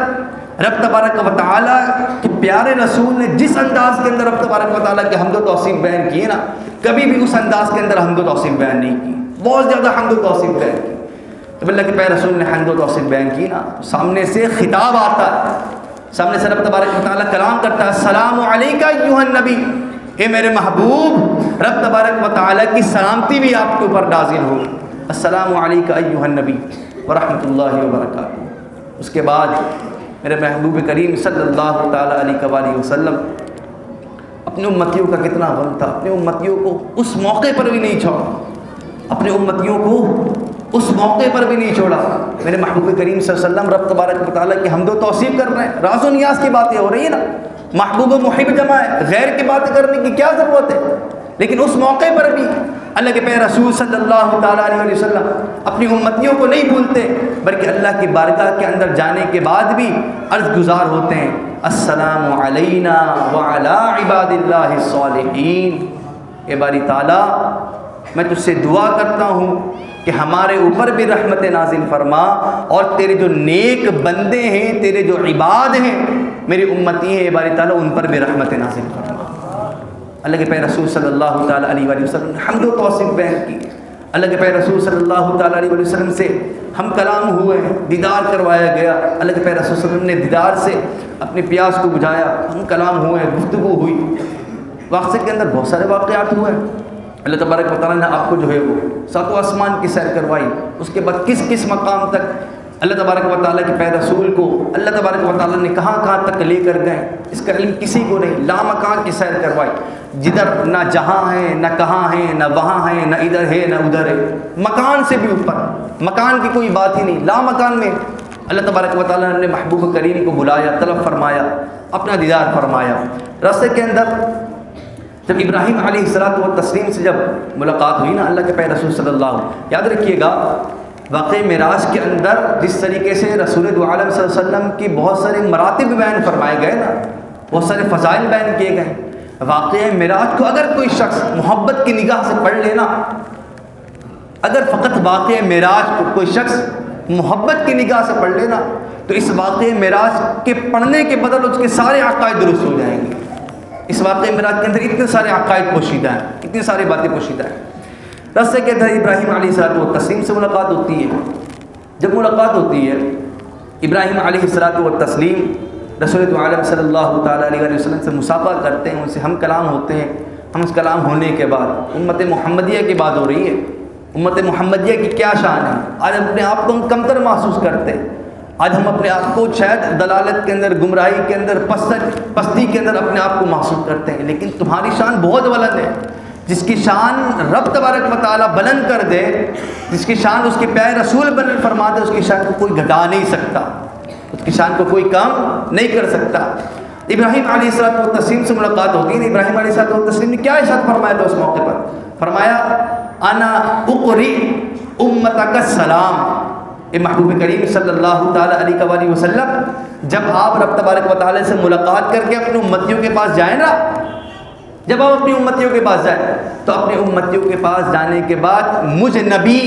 Speaker 3: رب تبارک و تعالیٰ کے پیارے رسول نے جس انداز کے اندر رب تبارک و تعالیٰ کے حمد و توصیف بیان کیے نا، کبھی بھی اس انداز کے اندر حمد و توصیف بیان نہیں کی، بہت زیادہ حمد و توصیف بیان کی۔ جب اللہ کے پیارے رسول نے حمد و توصیف بیان کی نا، سامنے سے خطاب آتا ہے، سامنے سے رب تبارک و تعالیٰ کلام کرتا ہے، السلام علیک ایھا النبی، اے میرے محبوب رب تبارک و تعالیٰ کی سلامتی بھی آپ کے اوپر نازل ہو، السلام علیک ایھا النبی ورحمۃ اللہ وبرکاتہ۔ اس کے بعد میرے محبوب کریم صلی اللہ تعالیٰ علیہ وآلہ وسلم اپنے امتیوں کا کتنا غم تھا، اپنے امتیوں کو اس موقع پر بھی نہیں چھوڑا، اپنے امتیوں کو اس موقع پر بھی نہیں چھوڑا۔ میرے محبوب کریم صلی اللہ علیہ وسلم رب تبارک و تعالیٰ کی حمد و توصیف کر رہے ہیں، راز و نیاز کی باتیں ہو رہی ہیں نا، محبوب و محب جمع ہے، غیر کی باتیں کرنے کی کیا ضرورت ہے، لیکن اس موقع پر بھی اللہ کے پیارے رسول صلی اللہ تعالیٰ علیہ وسلم اپنی امتیوں کو نہیں بھولتے، بلکہ اللہ کی بارگاہ کے اندر جانے کے بعد بھی عرض گزار ہوتے ہیں، السلام علینا وعلی عباد اللہ الصالحین، اے باری تعالیٰ میں تجھ سے دعا کرتا ہوں کہ ہمارے اوپر بھی رحمت نازل فرما، اور تیرے جو نیک بندے ہیں، تیرے جو عباد ہیں، میری امتی ہیں، اے باری تعالیٰ ان پر بھی رحمت نازل فرما۔ اللہ کے پیارے رسول صلی اللہ تعالیٰ علیہ وآلہ وسلم نے حمد و توصیف بیان کی، اللہ کے پیارے رسول صلی اللہ تعالیٰ علیہ وآلہ وسلم سے ہم کلام ہوئے، دیدار کروایا گیا، اللہ کے پیارے رسول صلی اللہ علیہ وسلم نے دیدار سے اپنی پیاس کو بجھایا، ہم کلام ہوئے، گفتگو ہوئی، واقعے کے اندر بہت سارے واقعات ہوئے۔ اللہ تبارک و تعالیٰ نے آپ کو جو ہے وہ ساتوں آسمان کی سیر کروائی، اس کے بعد کس کس مقام تک اللہ تبارک و تعالیٰ کے پیارے رسول کو اللہ تبارک و تعالیٰ نے کہاں کہاں تک لے کر گئے، اس کا علم کسی کو نہیں، لامکان کی سیر کروائی، جدھر نہ جہاں ہے نہ کہاں ہے نہ وہاں ہے نہ ادھر ہے نہ ادھر ہے، مکان سے بھی اوپر، مکان کی کوئی بات ہی نہیں، لامکان میں اللہ تبارک و تعالیٰ نے محبوب کریم کو بلایا، طلب فرمایا، اپنا دیدار فرمایا۔ راستے کے اندر جب ابراہیم علیہ الصلوۃ والتسلیم سے جب ملاقات ہوئی نا اللہ کے پیارے رسول صلی اللہ علیہ وسلم، یاد رکھیے گا واقعہ معراج کے اندر جس طریقے سے رسول دو عالم صلی اللہ علیہ وسلم کی بہت سارے مراتب بیان فرمائے گئے نا، بہت سارے فضائل بیان کیے گئے، واقعہ معراج کو اگر کوئی شخص محبت کی نگاہ سے پڑھ لینا، اگر فقط واقعہ معراج کو کوئی شخص محبت کی نگاہ سے پڑھ لینا، تو اس واقعہ معراج کے پڑھنے کے بدل اس کے سارے عقائد درست ہو جائیں گے۔ اس واقعہ معراج کے اندر اتنے سارے عقائد پوشیدہ ہیں، اتنی ساری باتیں پوشیدہ ہیں۔ راستے کے اندر ابراہیم علیہ الصلوۃ والتسلیم سے ملاقات ہوتی ہے، جب ملاقات ہوتی ہے ابراہیم علیہ الصلوۃ والتسلیم رسول عالم صلی اللہ تعالیٰ علیہ وسلم سے مصافحہ کرتے ہیں، ان سے ہم کلام ہوتے ہیں۔ ہم اس کلام ہونے کے بعد امت محمدیہ کی بات ہو رہی ہے، امت محمدیہ کی کیا شان ہے، آج اپنے آپ کو ہم کمتر محسوس کرتے ہیں، آج ہم اپنے آپ کو شاید دلالت کے اندر، گمراہی کے اندر، پستی کے اندر اپنے آپ کو محسوس کرتے ہیں، لیکن تمہاری شان بہت بلند ہے۔ جس کی شان رب تبارک و تعالیٰ بلند کر دے، جس کی شان اس کے پیارے رسول بلند فرما دے، اس کی شان کو کوئی گھٹا نہیں سکتا، اس کی شان کو کوئی کم نہیں کر سکتا۔ ابراہیم علیہ الصلوۃ والتسلیم سے ملاقات ہوتی ہے، ابراہیم علیہ الصلوۃ والتسلیم نے کیا ارشاد فرمایا تھا اس موقع پر؟ فرمایا انا اقری امتک السلام، اے محبوب کریم صلی اللہ تعالیٰ علیہ وآلہ وسلم جب آپ رب تبارک و تعالیٰ سے ملاقات کر کے اپنی امتیوں کے پاس جائیں نا، جب آپ اپنی امتیوں کے پاس جائیں تو اپنی امتیوں کے پاس جانے کے بعد مجھ نبی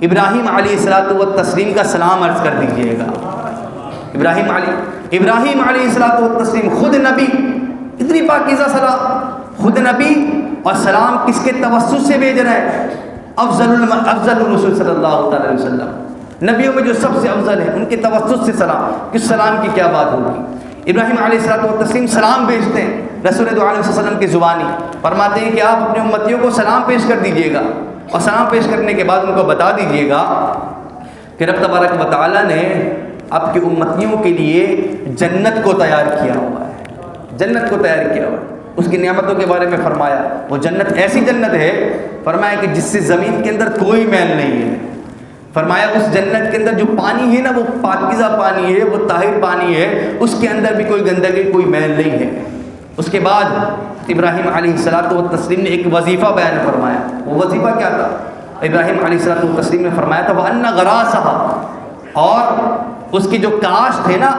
Speaker 3: ابراہیم علیہ الصلوۃ والتسلیم کا سلام عرض کر دیجیے گا۔ ابراہیم علیہ الصلوۃ والتسلیم خود نبی، اتنی پاکیزہ صلاح، خود نبی اور سلام کس کے توسط سے بھیج رہے ہیں؟ افضل الرسول صلی اللہ تعالی علیہ وسلم، نبیوں میں جو سب سے افضل ہے ان کے توسط سے سلام، کس سلام کی کیا بات ہوگی؟ ابراہیم علیہ السلام سلام بھیجتے ہیں رسول دو علیہ وسلم کی زبانی، فرماتے ہیں کہ آپ اپنے امتیوں کو سلام پیش کر دیجئے گا، اور سلام پیش کرنے کے بعد ان کو بتا دیجئے گا کہ رب تبارک و تعالیٰ نے آپ کی امتیوں کے لیے جنت کو تیار کیا ہوا ہے، جنت کو تیار کیا ہوا ہے۔ اس کی نعمتوں کے بارے میں فرمایا وہ جنت ایسی جنت ہے، فرمایا کہ جس سے زمین کے اندر کوئی میل نہیں ہے، فرمایا اس جنت کے اندر جو پانی ہے نا وہ پاکیزہ پانی ہے، وہ طاہر پانی ہے، اس کے اندر بھی کوئی گندگی کوئی میل نہیں ہے۔ اس کے بعد ابراہیم علیہ السلام نے ایک وظیفہ بیان فرمایا، وہ وظیفہ کیا تھا؟ ابراہیم علیہ السلام نے فرمایا تھا وَأَنَّ غَرَاسَهَا، اور اس کی جو کاشت ہے نا،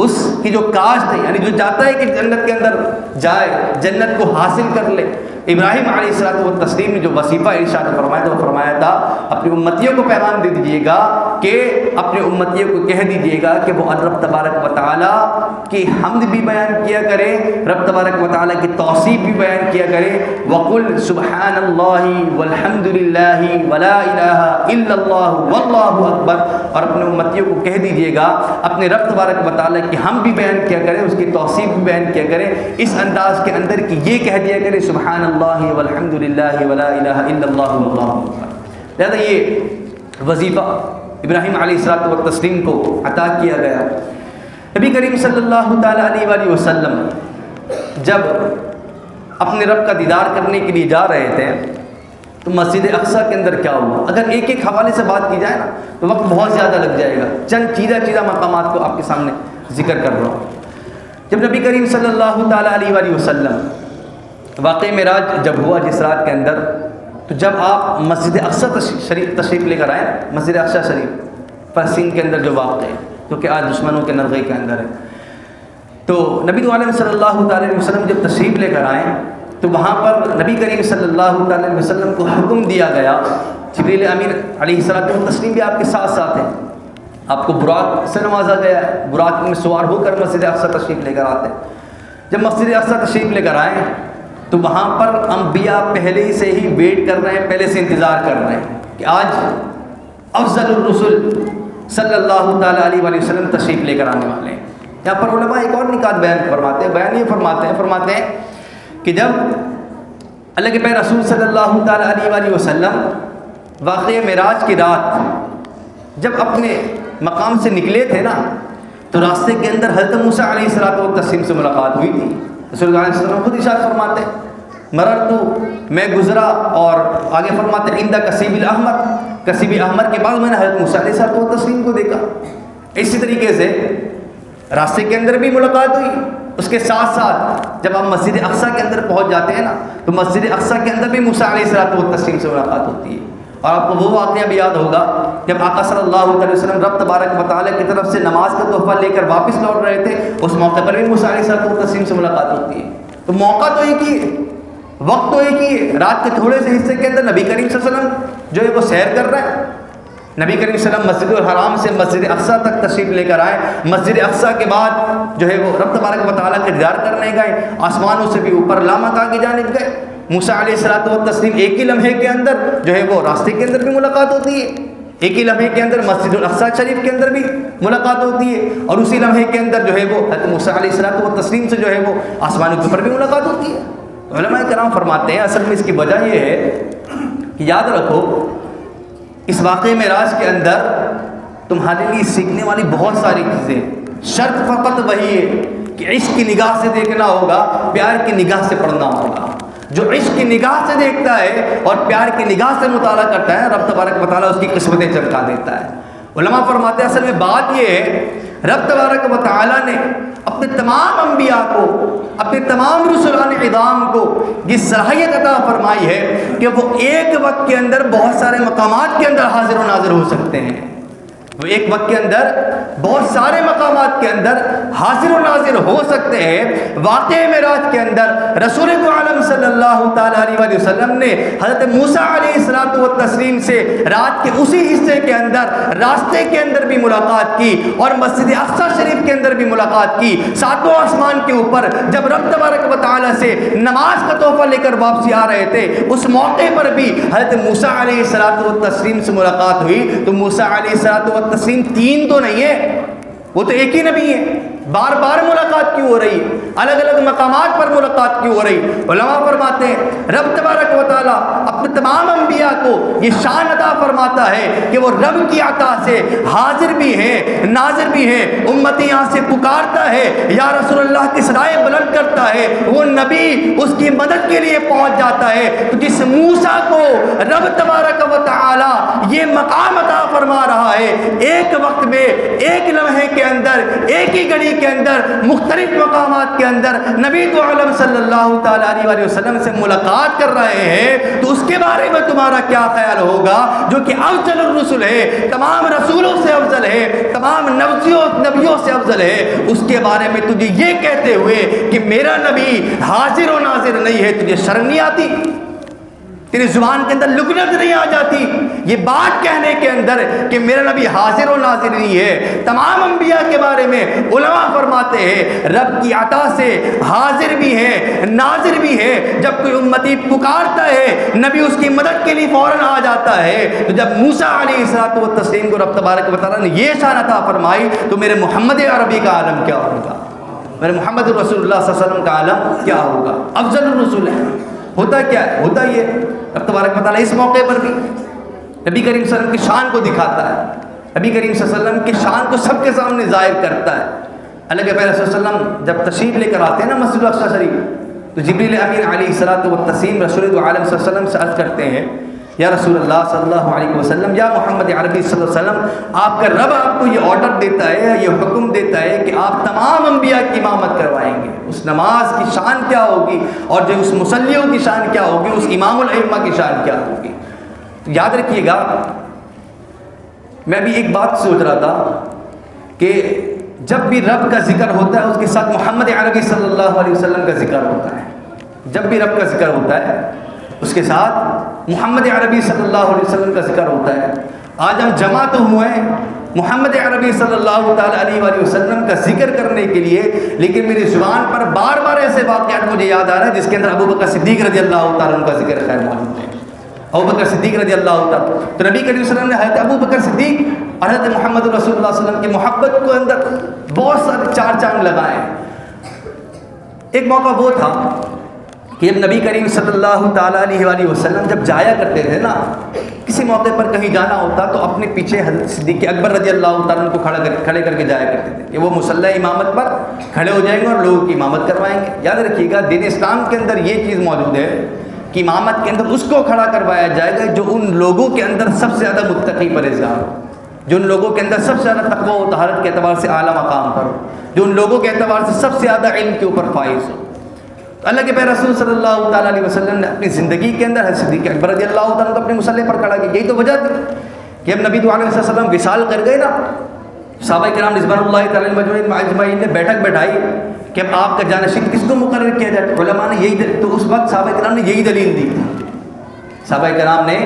Speaker 3: اس کی جو کاشت ہے، یعنی جو چاہتا ہے کہ جنت کے اندر جائے، جنت کو حاصل کر لے، ابراہیم علیہ السلام نے جو وظیفہ ارشاد فرمایا تھا وہ فرمایا تھا اپنی امتیوں کو پیغام دے دیجئے گا کہ اپنے امتیوں کو کہہ دیجئے گا کہ وہ رب تبارک و تعالیٰ کی حمد بھی بیان کیا کرے، رب تبارک و تعالیٰ کی توصیف بھی بیان کیا کرے، وَقُلْ سُبْحَانَ اللَّهِ وَالْحَمْدُ لِلَّهِ وَلَا إِلَٰهَ إِلَّا اللَّهُ وَاللَّهُ أَكْبَرُ، اور اپنے امتیوں کو کہہ دیجئے گا اپنے رب تبارک و تعالیٰ کی حمد بھی بیان کیا کرے، اس کی توصیف بھی بیان کیا کرے اس انداز کے اندر کہ یہ کہہ دیا کرے سبحان اللہ والحمد للہ ولا الہ الا اللہ واللہ اکبر۔ لہذا یہ وظیفہ ابراہیم علیہ السلام کو عطا کیا گیا۔ نبی کریم صلی اللہ تعالیٰ علیہ وآلہ وسلم جب اپنے رب کا دیدار کرنے کے لیے جا رہے تھے تو مسجد اقصیٰ کے اندر کیا ہوا؟ اگر ایک ایک حوالے سے بات کی جائے نا تو وقت بہت زیادہ لگ جائے گا، چند چیزہ مقامات کو آپ کے سامنے ذکر کر رہا ہوں۔ جب نبی کریم صلی اللہ تعالیٰ علیہ وآلہ وسلم واقع معراج جب ہوا جس رات کے اندر، تو جب آپ مسجد اقصیٰ تشریف لے کر آئے، مسجد اقصیٰ شریف فلسطین کے اندر جو واقع ہے جو کہ آج دشمنوں کے نرغے کے اندر ہے، تو نبی عالم صلی اللہ تعالیٰ علیہ وسلم جب تشریف لے کر آئے تو وہاں پر نبی کریم صلی اللہ تعالیٰ علیہ وسلم کو حکم دیا گیا، جبریل امین علیہ السلام بھی آپ کے ساتھ ساتھ ہیں، آپ کو براق سے نوازا گیا ہے، براق میں سوار ہو کر مسجد اقصیٰ تشریف لے کر آتے ہیں۔ جب مسجد اقصیٰ تشریف لے کر آئے تو وہاں پر انبیاء پہلے سے ہی ویٹ کر رہے ہیں، پہلے سے انتظار کر رہے ہیں کہ آج افضل الرسل صلی اللہ تعالیٰ علیہ وآلہ وسلم تشریف لے کر آنے والے ہیں۔ یہاں پر علماء ایک اور نکات بیان یہ فرماتے ہیں کہ جب اللہ کے پیارے رسول صلی اللہ تعالیٰ علیہ وآلہ وسلم واقع معراج کی رات جب اپنے مقام سے نکلے تھے نا تو راستے کے اندر حضرت موسیٰ علیہ السلام سے ملاقات ہوئی تھی۔ رسول اللہ علیہ وسلم خود ارشاد فرماتے مررتو، میں گزرا، اور آگے فرماتے عند کسیب الاحمر، کسیب احمر کے بعد میں نے حضرت موسیٰ علیہ السلام کو دیکھا۔ اسی طریقے سے راستے کے اندر بھی ملاقات ہوئی، اس کے ساتھ ساتھ جب آپ مسجد اقصیٰ کے اندر پہنچ جاتے ہیں نا تو مسجد اقصیٰ کے اندر بھی موسیٰ علیہ السلام سے ملاقات ہوتی ہے۔ اور آپ کو وہ واقعہ بھی یاد ہوگا جب آقا صلی اللہ علیہ وسلم رب تبارک و تعالیٰ کی طرف سے نماز کا تحفہ لے کر واپس لوٹ رہے تھے، اس موقع پر بھی موسیٰ علیہ السلام سے ملاقات ہوتی ہے۔ تو موقع تو ایک ہی ہے، وقت تو ایک ہی ہے۔ رات کے تھوڑے سے حصے کے اندر نبی کریم صلی اللہ علیہ وسلم جو ہے وہ سیر کر رہے ہیں، نبی کریم صلی اللہ علیہ وسلم مسجد الحرام سے مسجد اقصیٰ تک تشریف لے کر آئے، مسجد اقصیٰ کے بعد جو ہے وہ رب تبارک و تعالیٰ کے دیدار کرنے گئے، آسمانوں سے بھی اوپر لامکاں کی جانب گئے۔ موسیٰ علیہ السلام ایک ہی لمحے کے اندر جو ہے وہ راستے کے اندر بھی ملاقات ہوتی ہے، ایک ہی لمحے کے اندر مسجد الاقصیٰ شریف کے اندر بھی ملاقات ہوتی ہے، اور اسی لمحے کے اندر جو ہے وہ حضرت موسیٰ علیہ السلام سے جو ہے وہ آسمانوں کے اوپر بھی ملاقات ہوتی ہے۔ علماء کرام فرماتے ہیں اصل میں اس کی وجہ یہ ہے کہ یاد رکھو اس واقعے معراج کے اندر تمہارے لیے سیکھنے والی بہت ساری چیزیں، شرط فقط وہی ہے کہ عشق کی نگاہ سے دیکھنا ہوگا، پیار کی نگاہ سے پڑھنا ہوگا۔ جو عشق کی نگاہ سے دیکھتا ہے اور پیار کی نگاہ سے مطالعہ کرتا ہے، رب تبارک و تعالیٰ اس کی قسمتیں چمکا دیتا ہے۔ علماء فرماتے ہیں اصل میں بات یہ ہے رب تبارک و تعالیٰ نے اپنے تمام انبیاء کو، اپنے تمام رسولان عظام کو یہ صلاحیت عطا فرمائی ہے کہ وہ ایک وقت کے اندر بہت سارے مقامات کے اندر حاضر و ناظر ہو سکتے ہیں۔ تو ایک وقت کے اندر بہت سارے مقامات کے اندر حاضر و ناظر ہو سکتے ہیں۔ واقعہ معراج کے اندر رسول عالم صلی اللہ تعالیٰ علیہ وسلم نے حضرت موسیٰ علیہ الصلوۃ والتسلیم سے رات کے اسی حصے کے اندر راستے کے اندر بھی ملاقات کی اور مسجد اقصی شریف کے اندر بھی ملاقات کی۔ ساتوں آسمان کے اوپر جب رب تبارک و تعالیٰ سے نماز کا تحفہ لے کر واپسی آ رہے تھے، اس موقع پر بھی حضرت موسیٰ علیہ الصلوۃ والتسلیم سے ملاقات ہوئی۔ تو موسیٰ علیہ الصلوۃ والتسلیم تین تو نہیں ہے، وہ تو ایک ہی نبی ہے۔ بار بار ملاقات کیوں ہو رہی ہے؟ الگ الگ مقامات پر ملاقات کیوں ہو رہی؟ علماء فرماتے ہیں رب تبارک و تعالیٰ اپنے تمام انبیاء کو یہ شان عطا فرماتا ہے کہ وہ رب کی عطا سے حاضر بھی ہے، ناظر بھی ہے۔ امتی یہاں سے پکارتا ہے یا رسول اللہ کی صدائیں بلند کرتا ہے، وہ نبی اس کی مدد کے لیے پہنچ جاتا ہے۔ تو جس موسیٰ کو رب تبارک و تعالیٰ یہ مقام عطا فرما رہا ہے، ایک وقت میں ایک لمحے کے اندر ایک ہی گھڑی کے اندر مختلف مقامات کے اندر نبی تو عالم صلی اللہ تعالیٰ علیہ وسلم سے ملاقات کر رہے ہیں، تو اس کے بارے میں تمہارا کیا خیال ہوگا؟ جو کہ افضل الرسل ہے، تمام رسولوں سے افضل ہے، تمام نبیوں سے افضل ہے، اس کے بارے میں تجھے یہ کہتے ہوئے کہ میرا نبی حاضر و ناظر نہیں ہے، تجھے شرم نہیں آتی؟ تیری زبان کے اندر لکنت نہیں آ جاتی یہ بات کہنے کے اندر کہ میرا نبی حاضر و ناظر نہیں ہے؟ تمام انبیاء کے بارے میں علماء فرماتے ہیں رب کی عطا سے حاضر بھی ہے، ناظر بھی ہے۔ جب کوئی امتی پکارتا ہے نبی اس کی مدد کے لیے فوراً آ جاتا ہے۔ تو جب موسیٰ علیہ الصلوۃ والتسلیم کو رب تبارک و تعالیٰ نے یہ شان عطا فرمائی تو میرے محمد عربی کا عالم کیا ہوگا؟ میرے محمد رسول اللہ صلی اللہ علیہ وسلم کا عالم کیا ہوگا؟ افضل الرسول ہے۔ ہوتا کیا ہے؟ ہوتا یہ رب تبارک و تعالیٰ اس موقع پر بھی نبی کریم صلی اللہ علیہ وسلم کی شان کو دکھاتا ہے، نبی کریم صلی اللہ علیہ وسلم کی شان کو سب کے سامنے ظاہر کرتا ہے۔ اللہ کے پیغمبر صلی اللہ علیہ وسلم جب تشریف لے کر آتے ہیں نا مسجد اقصی شریف، تو جبریل امین علیہ الصلوۃ والتسلیم رسول عالم صلی اللہ علیہ وسلم سے عرض کرتے ہیں یا رسول اللہ صلی اللہ علیہ وسلم، یا محمد عربی صلی اللہ علیہ وسلم، آپ کا رب آپ کو یہ آرڈر دیتا ہے، یہ حکم دیتا ہے کہ آپ تمام انبیاء کی امامت کروائیں گے۔ اس نماز کی شان کیا ہوگی اور جو اس مصلیوں کی شان کیا ہوگی، اس امام الائمہ کی شان کیا ہوگی؟ یاد رکھیے گا، میں بھی ایک بات سوچ رہا تھا کہ جب بھی رب کا ذکر ہوتا ہے اس کے ساتھ محمد عربی صلی اللہ علیہ وسلم کا ذکر ہوتا ہے۔ جب بھی رب کا ذکر ہوتا ہے اس کے ساتھ محمد عربی صلی اللہ علیہ وسلم کا ذکر ہوتا ہے۔ آج ہم جمع تو ہوئے ہیں محمد عربی صلی اللہ تعالیٰ علیہ وسلم کا ذکر کرنے کے لیے، لیکن میری زبان پر بار بار ایسے واقعات مجھے یاد آ رہے ہیں جس کے اندر ابو بکر صدیق رضی اللہ تعالیٰ عنہ کا ذکر خیر موجود ہے۔ ابو بکر صدیق رضی اللہ تعالیٰ، تو نبی کریم صلی اللہ علیہ وسلم نے حضرت ابو بکر صدیق اور حضرت محمد رسول اللہ صلی اللہ علیہ وسلم کی محبت کو اندر بہت سارے چار چاند لگائے۔ ایک موقع وہ تھا کہ جب نبی کریم صلی اللہ تعالیٰ علیہ وسلم جب جایا کرتے تھے نا، کسی موقع پر کہیں جانا ہوتا تو اپنے پیچھے حضرت صدیق اکبر رضی اللہ تعالیٰ عنہ کو کھڑے کر کے جایا کرتے تھے کہ وہ مصلی امامت پر کھڑے ہو جائیں گے اور لوگوں کی امامت کروائیں گے۔ یاد رکھیے گا دین اسلام کے اندر یہ چیز موجود ہے کہ امامت کے اندر اس کو کھڑا کروایا جائے گا جو ان لوگوں کے اندر سب سے زیادہ متقی پرہیزگار ہو، جو ان لوگوں کے اندر سب سے زیادہ تقویٰ و طہارت کے اعتبار سے اعلیٰ مقام پر ہو، جو ان لوگوں کے اعتبار سے سب سے زیادہ علم کے اوپر فائز ہو۔ تو اللہ کے پیارے رسول صلی اللہ تعالیٰ علیہ وسلم نے اپنی زندگی کے اندر صدیق اکبر رضی اللہ تعالیٰ کو اپنے مصلی پر کھڑا کیا۔ یہی تو وجہ تھی کہ اب نبی تو علیہ وسلم وصال کر گئے نا، صحابہ کرام رضوان اللہ تعالیٰ اجمعین نے بیٹھک بیٹھائی کہ اب آپ کا جانشین کس کو مقرر کیا جائے۔ علماء نے یہی تو اس وقت صحابہ کرام نے یہی دلیل دی تھی، صحابہ کرام نے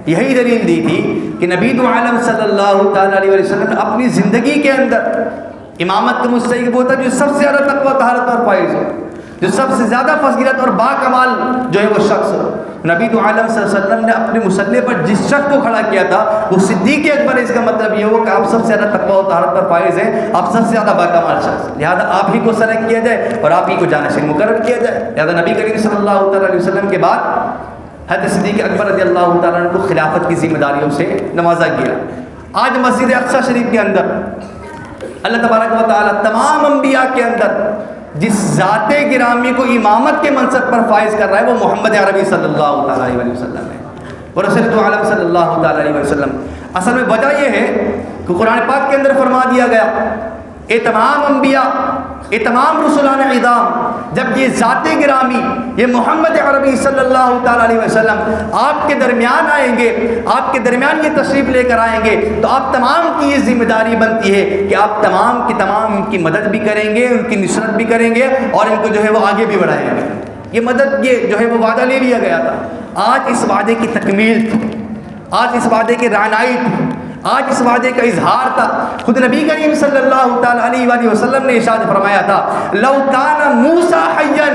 Speaker 3: یہی دلیل دی تھی کہ نبی تو عالم صلی اللہ تعالیٰ علیہ وسلم نے اپنی زندگی کے اندر امامت کا مستحق وہ تھا جو سب سے زیادہ تقویٰ طہارت اور فائز ہو، جو سب سے زیادہ فضیلت اور با کمال جو ہے وہ شخص ہو۔ نبی تو عالم صلی اللہ علیہ وسلم نے اپنے مصلی پر جس شخص کو کھڑا کیا تھا وہ صدیق اکبر ہے۔ اس کا مطلب یہ ہو کہ آپ سب سے زیادہ تقویٰ و طہارت پر فائز ہیں، آپ سب سے زیادہ با کمال شخص، لہٰذا آپ ہی کو سلیکٹ کیا جائے اور آپ ہی کو جانشین مقرر کیا جائے۔ لہٰذا نبی کریم صلی اللہ تعالیٰ علیہ وسلم کے بعد حضرت صدیق اکبر رضی اللہ تعالیٰ عنہ کو خلافت کی ذمہ داریوں سے نوازا گیا۔ آج مسجد اقصی شریف کے اندر اللہ تبارک و تعالیٰ تمام انبیاء کے اندر جس ذات گرامی کو امامت کے منصب پر فائز کر رہا ہے وہ محمد عربی صلی اللہ تعالیٰ علیہ وسلم ہے، اور رسول عالم صلی اللہ تعالیٰ علیہ وسلم۔ اصل میں وجہ یہ ہے کہ قرآن پاک کے اندر فرما دیا گیا اے تمام انبیاء، اے تمام رسولان عظام، جب یہ ذات گرامی یہ محمد عربی صلی اللہ تعالیٰ علیہ وسلم آپ کے درمیان آئیں گے، آپ کے درمیان یہ تشریف لے کر آئیں گے، تو آپ تمام کی یہ ذمہ داری بنتی ہے کہ آپ تمام کی تمام ان کی مدد بھی کریں گے، ان کی نصرت بھی کریں گے، اور ان کو جو ہے وہ آگے بھی بڑھائیں گے۔ یہ مدد یہ جو ہے وہ وعدہ لے لیا گیا تھا، آج اس وعدے کی تکمیل تھی، آج اس وعدے کی رعنائی تھی، آج اس وعدے کا اظہار تھا۔ خود نبی کریم صلی اللہ تعالیٰ علیہ وآلہ وسلم نے ارشاد فرمایا تھا، لو کان موسیٰ حیا،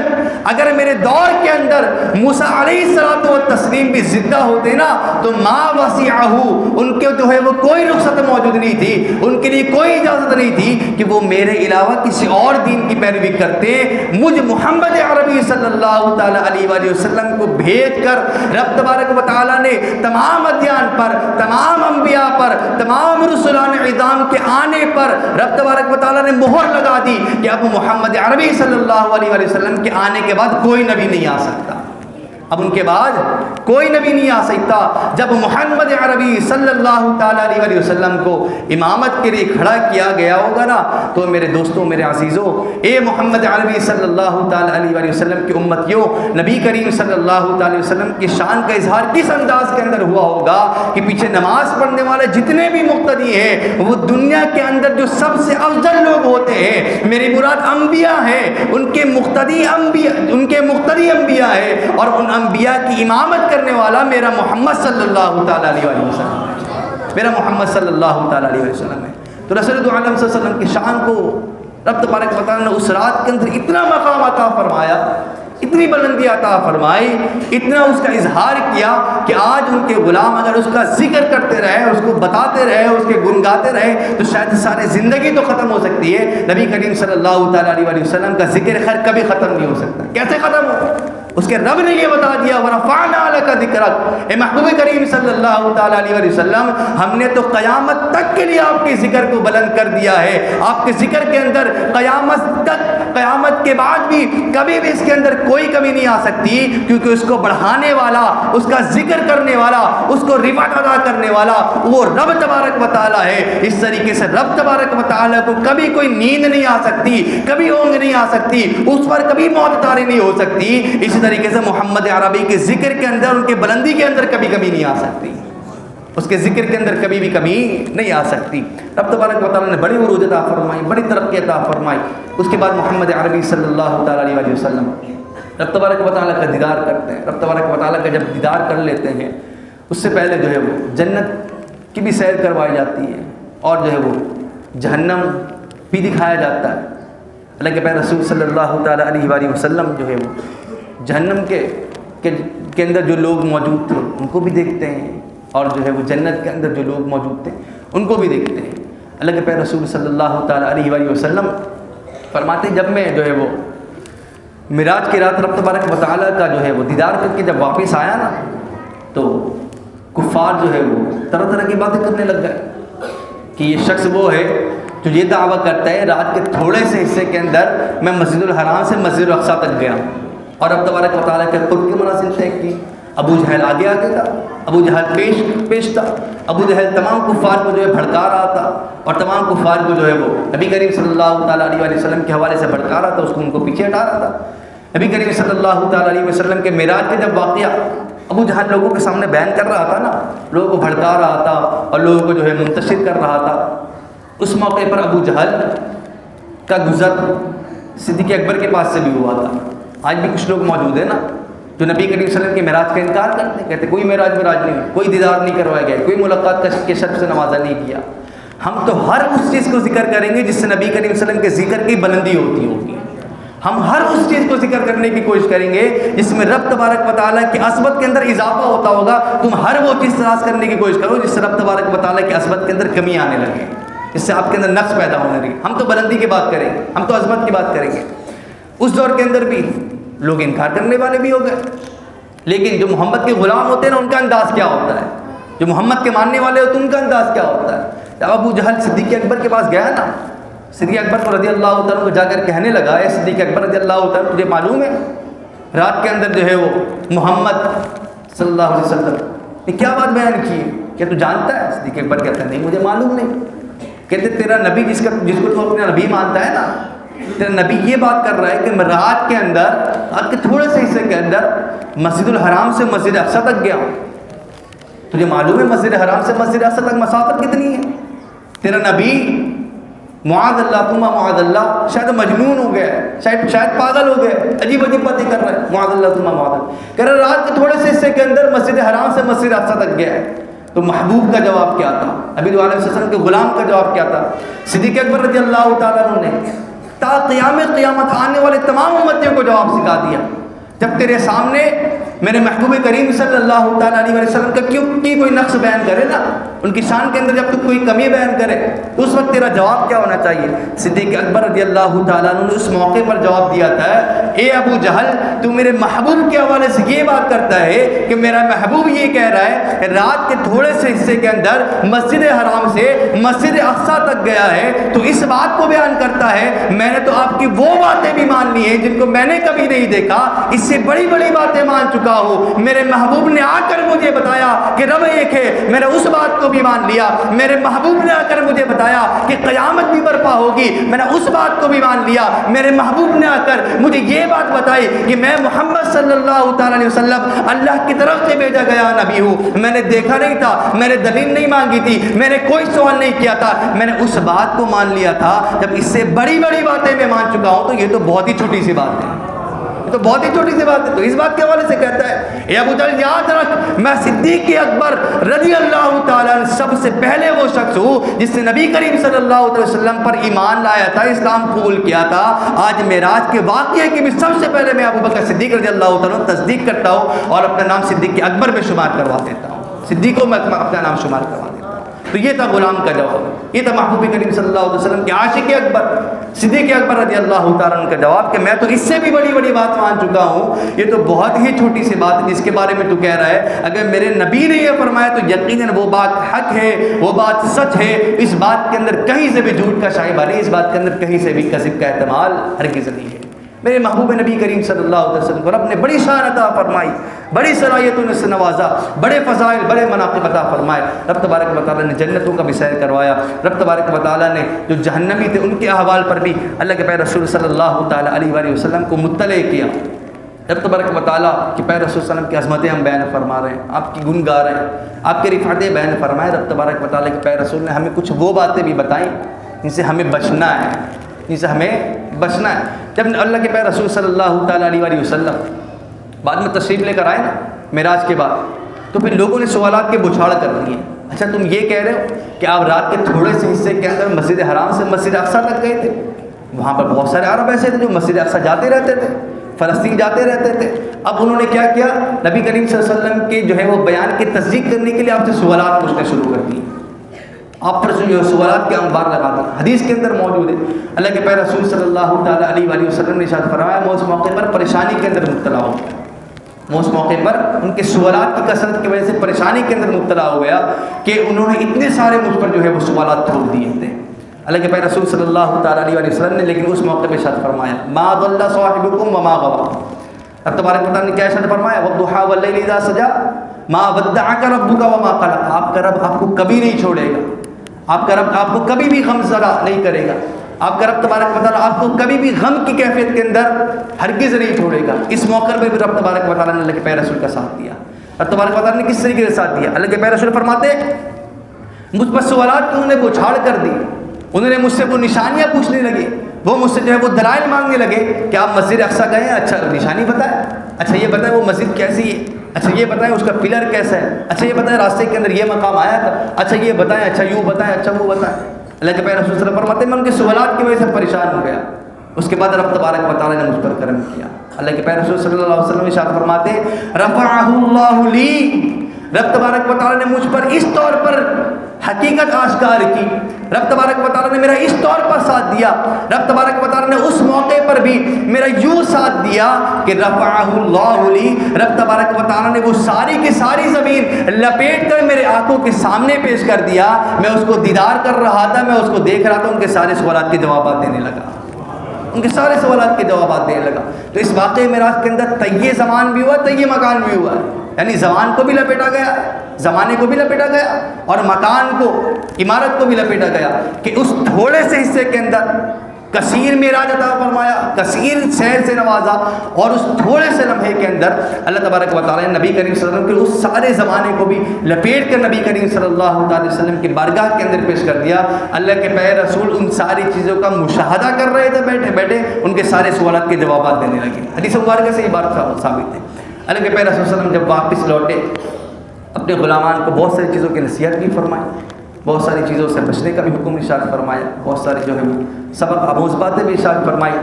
Speaker 3: اگر میرے دور کے اندر موسیٰ علیہ الصلوۃ والتسلیم بھی زندہ ہوتے نا تو ما وسعہ، ان کے جو ہے وہ کوئی رخصت موجود نہیں تھی، ان کے لیے کوئی اجازت نہیں تھی کہ وہ میرے علاوہ کسی اور دین کی پیروی کرتے۔ مجھ محمد عربی صلی اللہ تعالیٰ علیہ وآلہ وسلم کو بھیج کر رب تبارک و تعالیٰ نے تمام ادیان پر، تمام انبیاء پر، تمام رسولان عظام کے آنے پر رب تبارک و تعالیٰ نے مہر لگا دی کہ اب محمد عربی صلی اللہ علیہ وآلہ وسلم کے آنے کے بعد کوئی نبی نہیں آ سکتا، اب ان کے بعد کوئی نبی نہیں آ سکتا۔ جب محمد عربی صلی اللہ تعالیٰ علیہ وآلہ وسلم کو امامت کے لیے کھڑا کیا گیا ہوگا نا تو میرے دوستوں، میرے عزیزوں، اے محمد عربی صلی اللہ تعالیٰ علیہ وآلہ وسلم کی امتیوں، نبی کریم صلی اللہ تعالیٰ علیہ وسلم کی شان کا اظہار کس انداز کے اندر ہوا ہوگا کہ پیچھے نماز پڑھنے والے جتنے بھی مقتدی ہیں وہ دنیا کے اندر جو سب سے افضل لوگ ہوتے ہیں، میری مراد انبیاء ہیں، ان کے مقتدی انبیاء ہیں، اور ان انبیاء کی امامت کرنے والا میرا محمد صلی اللہ تعالیٰ علیہ وآلہ وسلم ہے، میرا محمد صلی اللہ تعالیٰ علیہ وسلم ہے۔ تو رسول دو عالم صلی اللہ علیہ وسلم کی شان کو رب تبارک و تعالیٰ نے اس رات کے اندر اتنا مقام عطا فرمایا، اتنی بلندی عطا فرمائی، اتنا اس کا اظہار کیا کہ آج ان کے غلام اگر اس کا ذکر کرتے رہے، اس کو بتاتے رہے، اس کے گن گاتے رہے تو شاید سارے زندگی تو ختم ہو سکتی ہے، نبی کریم صلی اللہ تعالیٰ علیہ وآلہ وسلم کا ذکر خیر کبھی ختم نہیں ہو سکتا۔ کیسے ختم ہو؟ اس کے رب نے یہ بتا دیا، وَرَفَعْنَا لَكَ ذِكْرَكَ، اے محبوب کریم صلی اللہ تعالیٰ علیہ وآلہ وسلم، ہم نے تو قیامت تک کے لیے آپ کے ذکر کو بلند کر دیا ہے، آپ کے ذکر کے اندر قیامت تک، قیامت کے بعد بھی کبھی بھی اس کے اندر کوئی کمی نہیں آ سکتی، کیونکہ اس کو بڑھانے والا، اس کا ذکر کرنے والا، اس کو رفعت ادا کرنے والا وہ رب تبارک و تعالیٰ ہے۔ اس طریقے سے رب تبارک و تعالیٰ کو کبھی کوئی نیند نہیں آ سکتی، کبھی اونگ نہیں آ سکتی، اس پر کبھی موت طاری نہیں ہو سکتی۔ اسی طریقے سے محمد عربی کے ذکر کے اندر، ان کے بلندی کے اندر کبھی کمی نہیں آ سکتی، اس کے ذکر کے اندر کبھی بھی کمی نہیں آ سکتی۔ رب تبارک و تعالیٰ نے بڑی عروج عطا فرمائی، بڑی ترقی عطا فرمائی۔ اس کے بعد محمد عربی صلی اللہ تعالیٰ علیہ وآلہ وسلم رب تبارک و تعالیٰ کا دیدار کرتے ہیں۔ رب تبارک و تعالیٰ کا جب دیدار کر لیتے ہیں اس سے پہلے جو ہے وہ جنت کی بھی سیر کروائی جاتی ہے، اور جو ہے وہ جہنم بھی دکھایا جاتا ہے۔ اللہ کے پیارے رسول صلی اللہ تعالیٰ علیہ وآلہ وسلم جو ہے وہ جہنم کے اندر جو لوگ موجود تھے ان کو بھی دیکھتے ہیں، اور جو ہے وہ جنت کے اندر جو لوگ موجود تھے ان کو بھی دیکھتے ہیں۔ اللہ کے پیارے رسول صلی اللہ تعالیٰ علیہ وآلہ وسلم فرماتے ہیں، جب میں جو ہے وہ معراج کی رات رب تبارک و تعالیٰ کا جو ہے وہ دیدار کر کے جب واپس آیا نا تو کفار جو ہے وہ طرح طرح کی باتیں کرنے لگ گئے کہ یہ شخص وہ ہے جو یہ دعویٰ کرتا ہے رات کے تھوڑے سے حصے کے اندر میں مسجد الحرام سے مسجد الاقصیٰ تک گیا، اور رب تبارک و تعالیٰ کے قرب کے مناظر طے کی۔ ابو جہل آگے تھا، ابو جہل پیش تھا، ابو جہل تمام کفار کو جو ہے بھڑکا رہا تھا، اور تمام کفار کو جو ہے وہ نبی کریم صلی اللہ تعالیٰ علیہ وآلہ وسلم کے حوالے سے بھڑکا رہا تھا، اس کو ان کو پیچھے ہٹا رہا تھا۔ نبی کریم صلی اللہ تعالیٰ علیہ وسلم کے معراج کے جب واقعہ ابو جہل لوگوں کے سامنے بیان کر رہا تھا نا، لوگوں کو بھڑکا رہا تھا اور لوگوں کو جو ہے منتشر کر رہا تھا، اس موقع پر ابو جہل کا گزر صدیق اکبر کے پاس سے بھی ہوا تھا۔ آج بھی کچھ لوگ موجود ہیں نا جو نبی کریم صلی اللہ علیہ وسلم کے معراج کا انکار کرتے ہیں، کہتے کوئی معراج نہیں، کوئی دیدار نہیں کروایا گیا، کوئی ملاقات کے شرف سے نوازا نہیں کیا۔ ہم تو ہر اس چیز کو ذکر کریں گے جس سے نبی کریم صلی اللہ علیہ وسلم کے ذکر کی بلندی ہوتی ہوگی، ہم ہر اس چیز کو ذکر کرنے کی کوشش کریں گے جس میں رب تبارک و تعالیٰ کی عظمت کے اندر اضافہ ہوتا ہوگا۔ تم ہر وہ چیز تلاش کرنے کی کوشش کرو جس سے رب تبارک و تعالیٰ کی عظمت کے اندر کمی آنے لگے، جس سے آپ کے اندر نقص پیدا ہونے لگے۔ ہم تو بلندی کی بات کریں گے، ہم تو عظمت کی بات کریں گے۔ اس دور کے اندر بھی لوگ انکار کرنے والے بھی ہو گئے، لیکن جو محمد کے غلام ہوتے ہیں نا ان کا انداز کیا ہوتا ہے، جو محمد کے ماننے والے ہوتے ہیں ان کا انداز کیا ہوتا ہے۔ جب ابو جہل صدیق اکبر کے پاس گیا نا، صدیق اکبر کو رضی اللہ تعالیٰ کو جا کر کہنے لگا، اے صدیق اکبر رضی اللہ تعالیٰ تجھے معلوم ہے رات کے اندر جو ہے وہ محمد صلی اللہ علیہ وسلم نے کیا بات بیان کی ہے، کیا تو جانتا ہے؟ صدیق اکبر کہتا ہے نہیں مجھے معلوم نہیں۔ کہتے تیرا نبی جس کو تو اپنا نبی مانتا ہے نا، تیرا نبی یہ بات کر رہا ہے کہ میں رات کے اندر، رات کے تھوڑے سے حصے کے اندر مسجد الحرام سے مسجد اقصی تک گیا ہوں. تجھے معلوم ہے مسجد حرام سے مسجد اقصی تک مسافت کتنی ہے؟ تیرا نبی معاذ اللہ ثم معاذ اللہ شاید مجنون ہو گیا ہے، شاید پاگل ہو گیا ہے، عجیب عجیب باتیں کر رہا ہے. معاذ اللہ ثم معاذ اللہ کہہ رہا رات کے تھوڑے سے حصے کے اندر مسجد حرام سے مسجد اقصی تک گیا ہے. تو محبوب کا جواب کیا تھا؟ نبی علیہ وسلم کے غلام کا جواب کیا تھا؟ صدیق اکبر رضی اللہ تعالیٰ عنہ نے تا قیامت آنے والے تمام امتیوں کو جواب سکھا دیا. جب تیرے سامنے میرے محبوب کریم صلی اللہ تعالیٰ علیہ وسلم کا کوئی نقص بیان کرے نا، ان کی شان کے اندر جب تو کوئی کمی بیان کرے اس وقت تیرا جواب کیا ہونا چاہیے؟ صدیق اکبر رضی اللہ تعالیٰ عنہ نے اس موقع پر جواب دیا تھا، اے ابو جہل تو میرے محبوب کے حوالے سے یہ بات کرتا ہے کہ میرا محبوب یہ کہہ رہا ہے رات کے تھوڑے سے حصے کے اندر مسجد حرام سے مسجد اقصی تک گیا ہے، تو اس بات کو بیان کرتا ہے میں نے تو آپ کی وہ باتیں بھی مان لی ہیں جن کو میں نے کبھی نہیں دیکھا، اس سے بڑی بڑی باتیں مان چکا ہوں. میرے محبوب نے آ کر مجھے بتایا کہ رب ایک ہے، میں نے اس بات کو بھی مان لیا. میرے محبوب نے آ کر مجھے بتایا کہ قیامت بھی برپا ہوگی، میں نے اس بات کو بھی مان لیا. میرے محبوب نے آ کر مجھے یہ بات بتائی کہ میں محمد صلی اللہ تعالیٰ علیہ وسلم اللہ کی طرف سے بھیجا گیا نبی ہوں. میں نے دیکھا نہیں تھا، میں نے دلیل نہیں مانگی تھی، میں نے کوئی سوال نہیں کیا تھا، میں نے اس بات کو مان لیا تھا. جب اس سے بڑی بڑی باتیں میں مان چکا ہوں تو یہ تو بہت ہی چھوٹی سی بات ہے، تو بہت ہی چھوٹی سی بات ہے. تو اس بات کے حوالے سے کہتا ہے اے ابو جہل یاد رکھ میں صدیق اکبر رضی اللہ تعالیٰ عنہ سب سے پہلے وہ شخص ہوں جس نے نبی کریم صلی اللہ علیہ وسلم پر ایمان لایا تھا، اسلام قبول کیا تھا. آج معراج کے واقعے کی بھی سب سے پہلے میں ابو بکر صدیق رضی اللہ تعالیٰ عنہ تصدیق کرتا ہوں اور اپنا نام صدیق اکبر میں شمار کروا دیتا ہوں، صدیقوں میں اپنا نام شمار کروا دیتا ہوں. تو یہ تھا غلام کا جواب، یہ تھا محبوب کریم صلی اللہ علیہ وسلم کے عاشق اکبر صدیق اکبر رضی اللہ تعالیٰ عنہ کا جواب کہ میں تو اس سے بھی بڑی بڑی بات مان چکا ہوں، یہ تو بہت ہی چھوٹی سی بات ہے جس کے بارے میں تو کہہ رہا ہے. اگر میرے نبی نے یہ فرمایا تو یقیناً وہ بات حق ہے، وہ بات سچ ہے. اس بات کے اندر کہیں سے بھی جھوٹ کا شائبہ نہیں، اس بات کے اندر کہیں سے بھی کذب کا احتمال ہرگز نہیں ہے. میرے محبوب نبی کریم صلی اللہ علیہ وسلم کو رب نے بڑی شان عطا فرمائی، بڑی صلاحیتوں نے سے نوازا، بڑے فضائل بڑے مناقب عطا فرمائے. رب تبارک و تعالیٰ نے جنتوں کا بھی سیر کروایا. رب تبارک و تعالیٰ نے جو جہنمی تھے ان کے احوال پر بھی اللہ کے پیارے رسول صلی اللہ تعالیٰ علیہ وآلہ وسلم کو مطلع کیا. رب تبارک و تعالیٰ کے پیارے رسول صلی اللہ علیہ وسلم کی عظمتیں ہم بیان فرما رہے ہیں، آپ کی گن گا رہے ہیں، آپ کے رفعتیں بیان فرمائے. رب تبارک و تعالیٰ کے پیارے رسول نے ہمیں کچھ وہ باتیں بھی بتائیں جن سے ہمیں بچنا ہے، جن سے ہمیں بچنا ہے. جب اللہ کے پیارے رسول صلی اللہ تعالیٰ علیہ وآلہ وسلم بعد میں تشریف لے کر آئے نا معراج کے بعد، تو پھر لوگوں نے سوالات کے بچھاڑ کر دیے. اچھا تم یہ کہہ رہے ہو کہ آپ رات کے تھوڑے سے حصے کے اندر مسجد حرام سے مسجد اقصی تک گئے تھے؟ وہاں پر بہت سارے عرب ایسے تھے جو مسجد اقصی جاتے رہتے تھے، فلسطین جاتے رہتے تھے. اب انہوں نے کیا کیا؟ نبی کریم صلی اللہ علیہ وسلم کے جو ہے وہ بیان کی تصدیق کرنے کے لیے آپ سے سوالات پوچھنے شروع کر دیے. آپ پر جو سوالات کے انبار لگا دیں. حدیث کے اندر موجود ہے اللہ کے پیارے رسول صلی اللہ تعالیٰ علیہ وآلہ وسلم نے ارشاد فرمایا میں اس موقع پر پریشانی کے اندر مبتلا ہو گیا. میں اس موقع پر ان کے سوالات کی کثرت کی وجہ سے پریشانی کے اندر مبتلا ہو گیا کہ انہوں نے اتنے سارے مجھ پر جو ہے وہ سوالات تھوڑ دیے تھے. اللہ کے پیارے رسول صلی اللہ تعالیٰ علیہ وآلہ وسلم نے لیکن اس موقع پہ ارشاد فرمایا ما ضل صاحبکم وما غوى. اب تبارک و تعالیٰ نے کیا ارشاد فرمایا والضحى واللیل اذا سجى ما ودعك ربك وما قلى. آپ کا رب آپ کو کبھی نہیں چھوڑے گا، آپ کا رب آپ کو کبھی بھی غم زدہ نہیں کرے گا. آپ کا رب تبارک و تعالیٰ آپ کو کبھی بھی غم کی کیفیت کے اندر ہرگز نہیں چھوڑے گا. اس موقع پہ بھی رب تبارک و تعالیٰ نے اللہ کے پیارے رسول کا ساتھ دیا. رب تبارک و تعالیٰ نے کس طریقے سے ساتھ دیا؟ اللہ کے پیارے رسول فرماتے مجھ پر سوالات کو انہوں نے بچھاڑ کر دی. انہوں نے مجھ سے وہ نشانیاں پوچھنے لگے، وہ مجھ سے جو ہے وہ دلائل مانگنے لگے کہ آپ مسجد اقصی گئے ہیں، اچھا نشانی بتائیں، اچھا یہ بتائیں وہ مسجد کیسی ہے، اچھا یہ بتائیں اس کا پلر کیسا ہے، اچھا یہ بتائیں راستے کے اندر یہ مقام آیا تھا، اچھا یہ بتائیں، اچھا یوں بتائیں، اچھا وہ بتائیں. اللہ کے پیارے رسول صلی اللہ علیہ وسلم فرماتے ہیں میں ان کے سوالات کی وجہ سے پریشان ہو گیا. اس کے بعد رب تبارک و تعالیٰ نے مجھ پر کرم کیا. اللہ کے پیارے رسول صلی اللہ علیہ وسلم ارشاد فرماتے رفعہ اللہ لی. رب تبارک و تعالیٰ نے مجھ پر اس طور پر حقیقت آشکار کی، رب تبارک و تعالیٰ نے میرا اس طور پر ساتھ دیا، رب تبارک و تعالیٰ نے اس موقع پر بھی میرا یوں ساتھ دیا کہ رفعہ اللہ لی. رب تبارک و تعالیٰ نے وہ ساری کی ساری زمین لپیٹ کر میرے آنکھوں کے سامنے پیش کر دیا. میں اس کو دیدار کر رہا تھا، میں اس کو دیکھ رہا تھا، ان کے سارے سوالات کے جوابات دینے لگا، ان کے سارے سوالات کے جوابات دینے لگا. تو اس واقعے معراج کے اندر طی زمان بھی ہوا، طی مکان بھی ہوا، یعنی زمان کو بھی لپیٹا گیا، زمانے کو بھی لپیٹا گیا اور مکان کو، عمارت کو بھی لپیٹا گیا کہ اس تھوڑے سے حصے کے اندر کثیر معراج عطا فرمایا، کثیر سیر سے نوازا، اور اس تھوڑے سے لمحے کے اندر اللہ تبارک و تعالیٰ نے نبی کریم صلی اللہ علیہ وسلم کے اس سارے زمانے کو بھی لپیٹ کر نبی کریم صلی اللہ علیہ وسلم کی بارگاہ کے اندر پیش کر دیا۔ اللہ کے پیارے رسول ان ساری چیزوں کا مشاہدہ کر رہے تھے، بیٹھے بیٹھے ان کے سارے سوالات کے جوابات دینے لگے۔ حدیث مبارکہ سے یہ بات ثابت ہے۔ اللہ کے پیارے رسول صلی اللہ علیہ وسلم جب واپس لوٹے، اپنے غلامان کو بہت ساری چیزوں کی نصیحت بھی فرمائی، بہت ساری چیزوں سے بچنے کا بھی حکم ارشاد فرمایا، بہت ساری جو ہے وہ سبق آموز باتیں بھی ارشاد فرمائی۔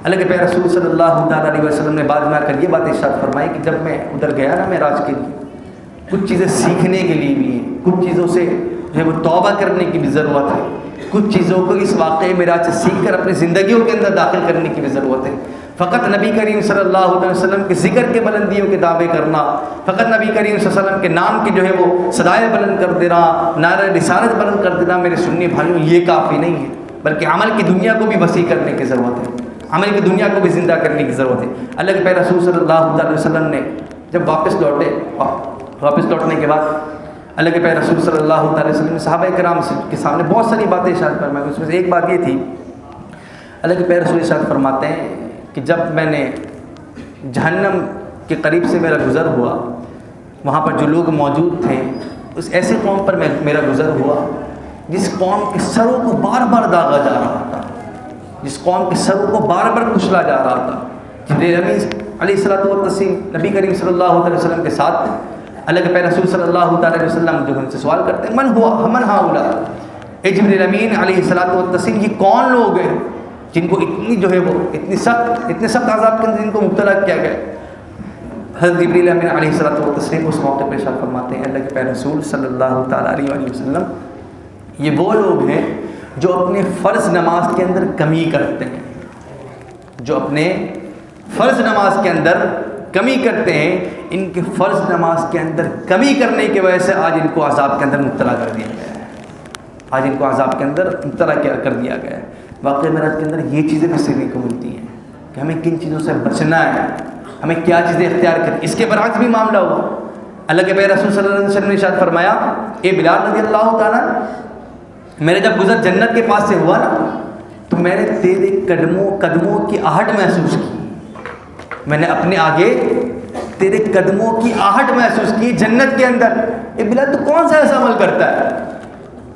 Speaker 3: اللہ کے پیارے رسول صلی اللہ علیہ وسلم نے بعد میں آ کر یہ بات ارشاد فرمائی کہ جب میں ادھر گیا نا معراج کے لیے، کچھ چیزیں سیکھنے کے لیے بھی ہیں، کچھ چیزوں سے جو ہے وہ توبہ کرنے کی بھی ضرورت ہے، کچھ چیزوں کو اس واقعے معراج سے سیکھ کر اپنی زندگیوں کے اندر داخل کرنے کی بھی ضرورت ہے۔ فقط نبی کریم صلی اللہ علیہ وسلم کے ذکر کے بلندیوں کے دعوے کرنا، فقط نبی کریم صلی اللہ علیہ وسلم کے نام کی جو ہے وہ صدائے بلند کر دینا، نعرہ رسالت بلند کر دینا، میرے سنی بھائیوں یہ کافی نہیں ہے، بلکہ عمل کی دنیا کو بھی وسیع کرنے کی ضرورت ہے، عمل کی دنیا کو بھی زندہ کرنے کی ضرورت ہے۔ اللہ کے پیارے رسول صلی اللہ علیہ وسلم نے جب واپس لوٹنے کے بعد اللہ کے پیارے رسول صلی اللہ علیہ وسلم نے صحابہ کرام کے سامنے بہت ساری باتیں ارشاد فرمائی۔ اس میں سے ایک بات یہ تھی، اللہ کے پیارے رسول ارشاد فرماتے ہیں کہ جب میں نے جہنم کے قریب سے میرا گزر ہوا، وہاں پر جو لوگ موجود تھے، اس ایسے قوم پر میرا گزر ہوا جس قوم کے سروں کو بار بار داغا جا رہا تھا، جس قوم کے سروں کو بار بار کچلا جا رہا تھا۔ جبریل امین علیہ الصلوۃ والتسلیم نبی کریم صلی اللہ علیہ وسلم کے ساتھ اللہ کے پیارے رسول صلی اللہ علیہ وسلم جو ان سے سوال کرتے ہیں، من ہؤلاء، اے جبریل امین علیہ الصلوۃ والتسلیم یہ کون لوگ ہیں جن کو اتنی جو ہے وہ اتنے سخت عذاب کے اندر جن کو مبتلا کیا گیا؟ حضرت جبریل امین علیہ الصلوۃ والتسلیم اس موقع پہ ارشاد فرماتے ہیں، اللہ کے پیارے رسول صلی اللہ تعالیٰ علیہ وسلم یہ وہ لوگ ہیں جو اپنے فرض نماز کے اندر کمی کرتے ہیں، جو اپنے فرض نماز کے اندر کمی کرتے ہیں، ان کے فرض نماز کے اندر کمی کرنے کی وجہ سے آج ان کو عذاب کے اندر مبتلا کر دیا گیا ہے، آج ان کو عذاب کے اندر مبتلا کر دیا گیا ہے۔ واقعہ معراج کے اندر یہ چیزیں بھی سیکھنے کو ملتی ہیں کہ ہمیں کن چیزوں سے بچنا ہے، ہمیں کیا چیزیں اختیار کریں۔ اس کے برعکس بھی معاملہ ہوا، اللہ کے پیارے رسول صلی اللہ علیہ وسلم نے ارشاد فرمایا، اے بلال رضی اللہ تعالیٰ، میرے جب گزر جنت کے پاس سے ہوا نا تو میں نے تیرے قدموں کی آہٹ محسوس کی، میں نے اپنے آگے تیرے قدموں کی آہٹ محسوس کی جنت کے اندر۔ اے بلال تو کون سا ایسا عمل کرتا ہے،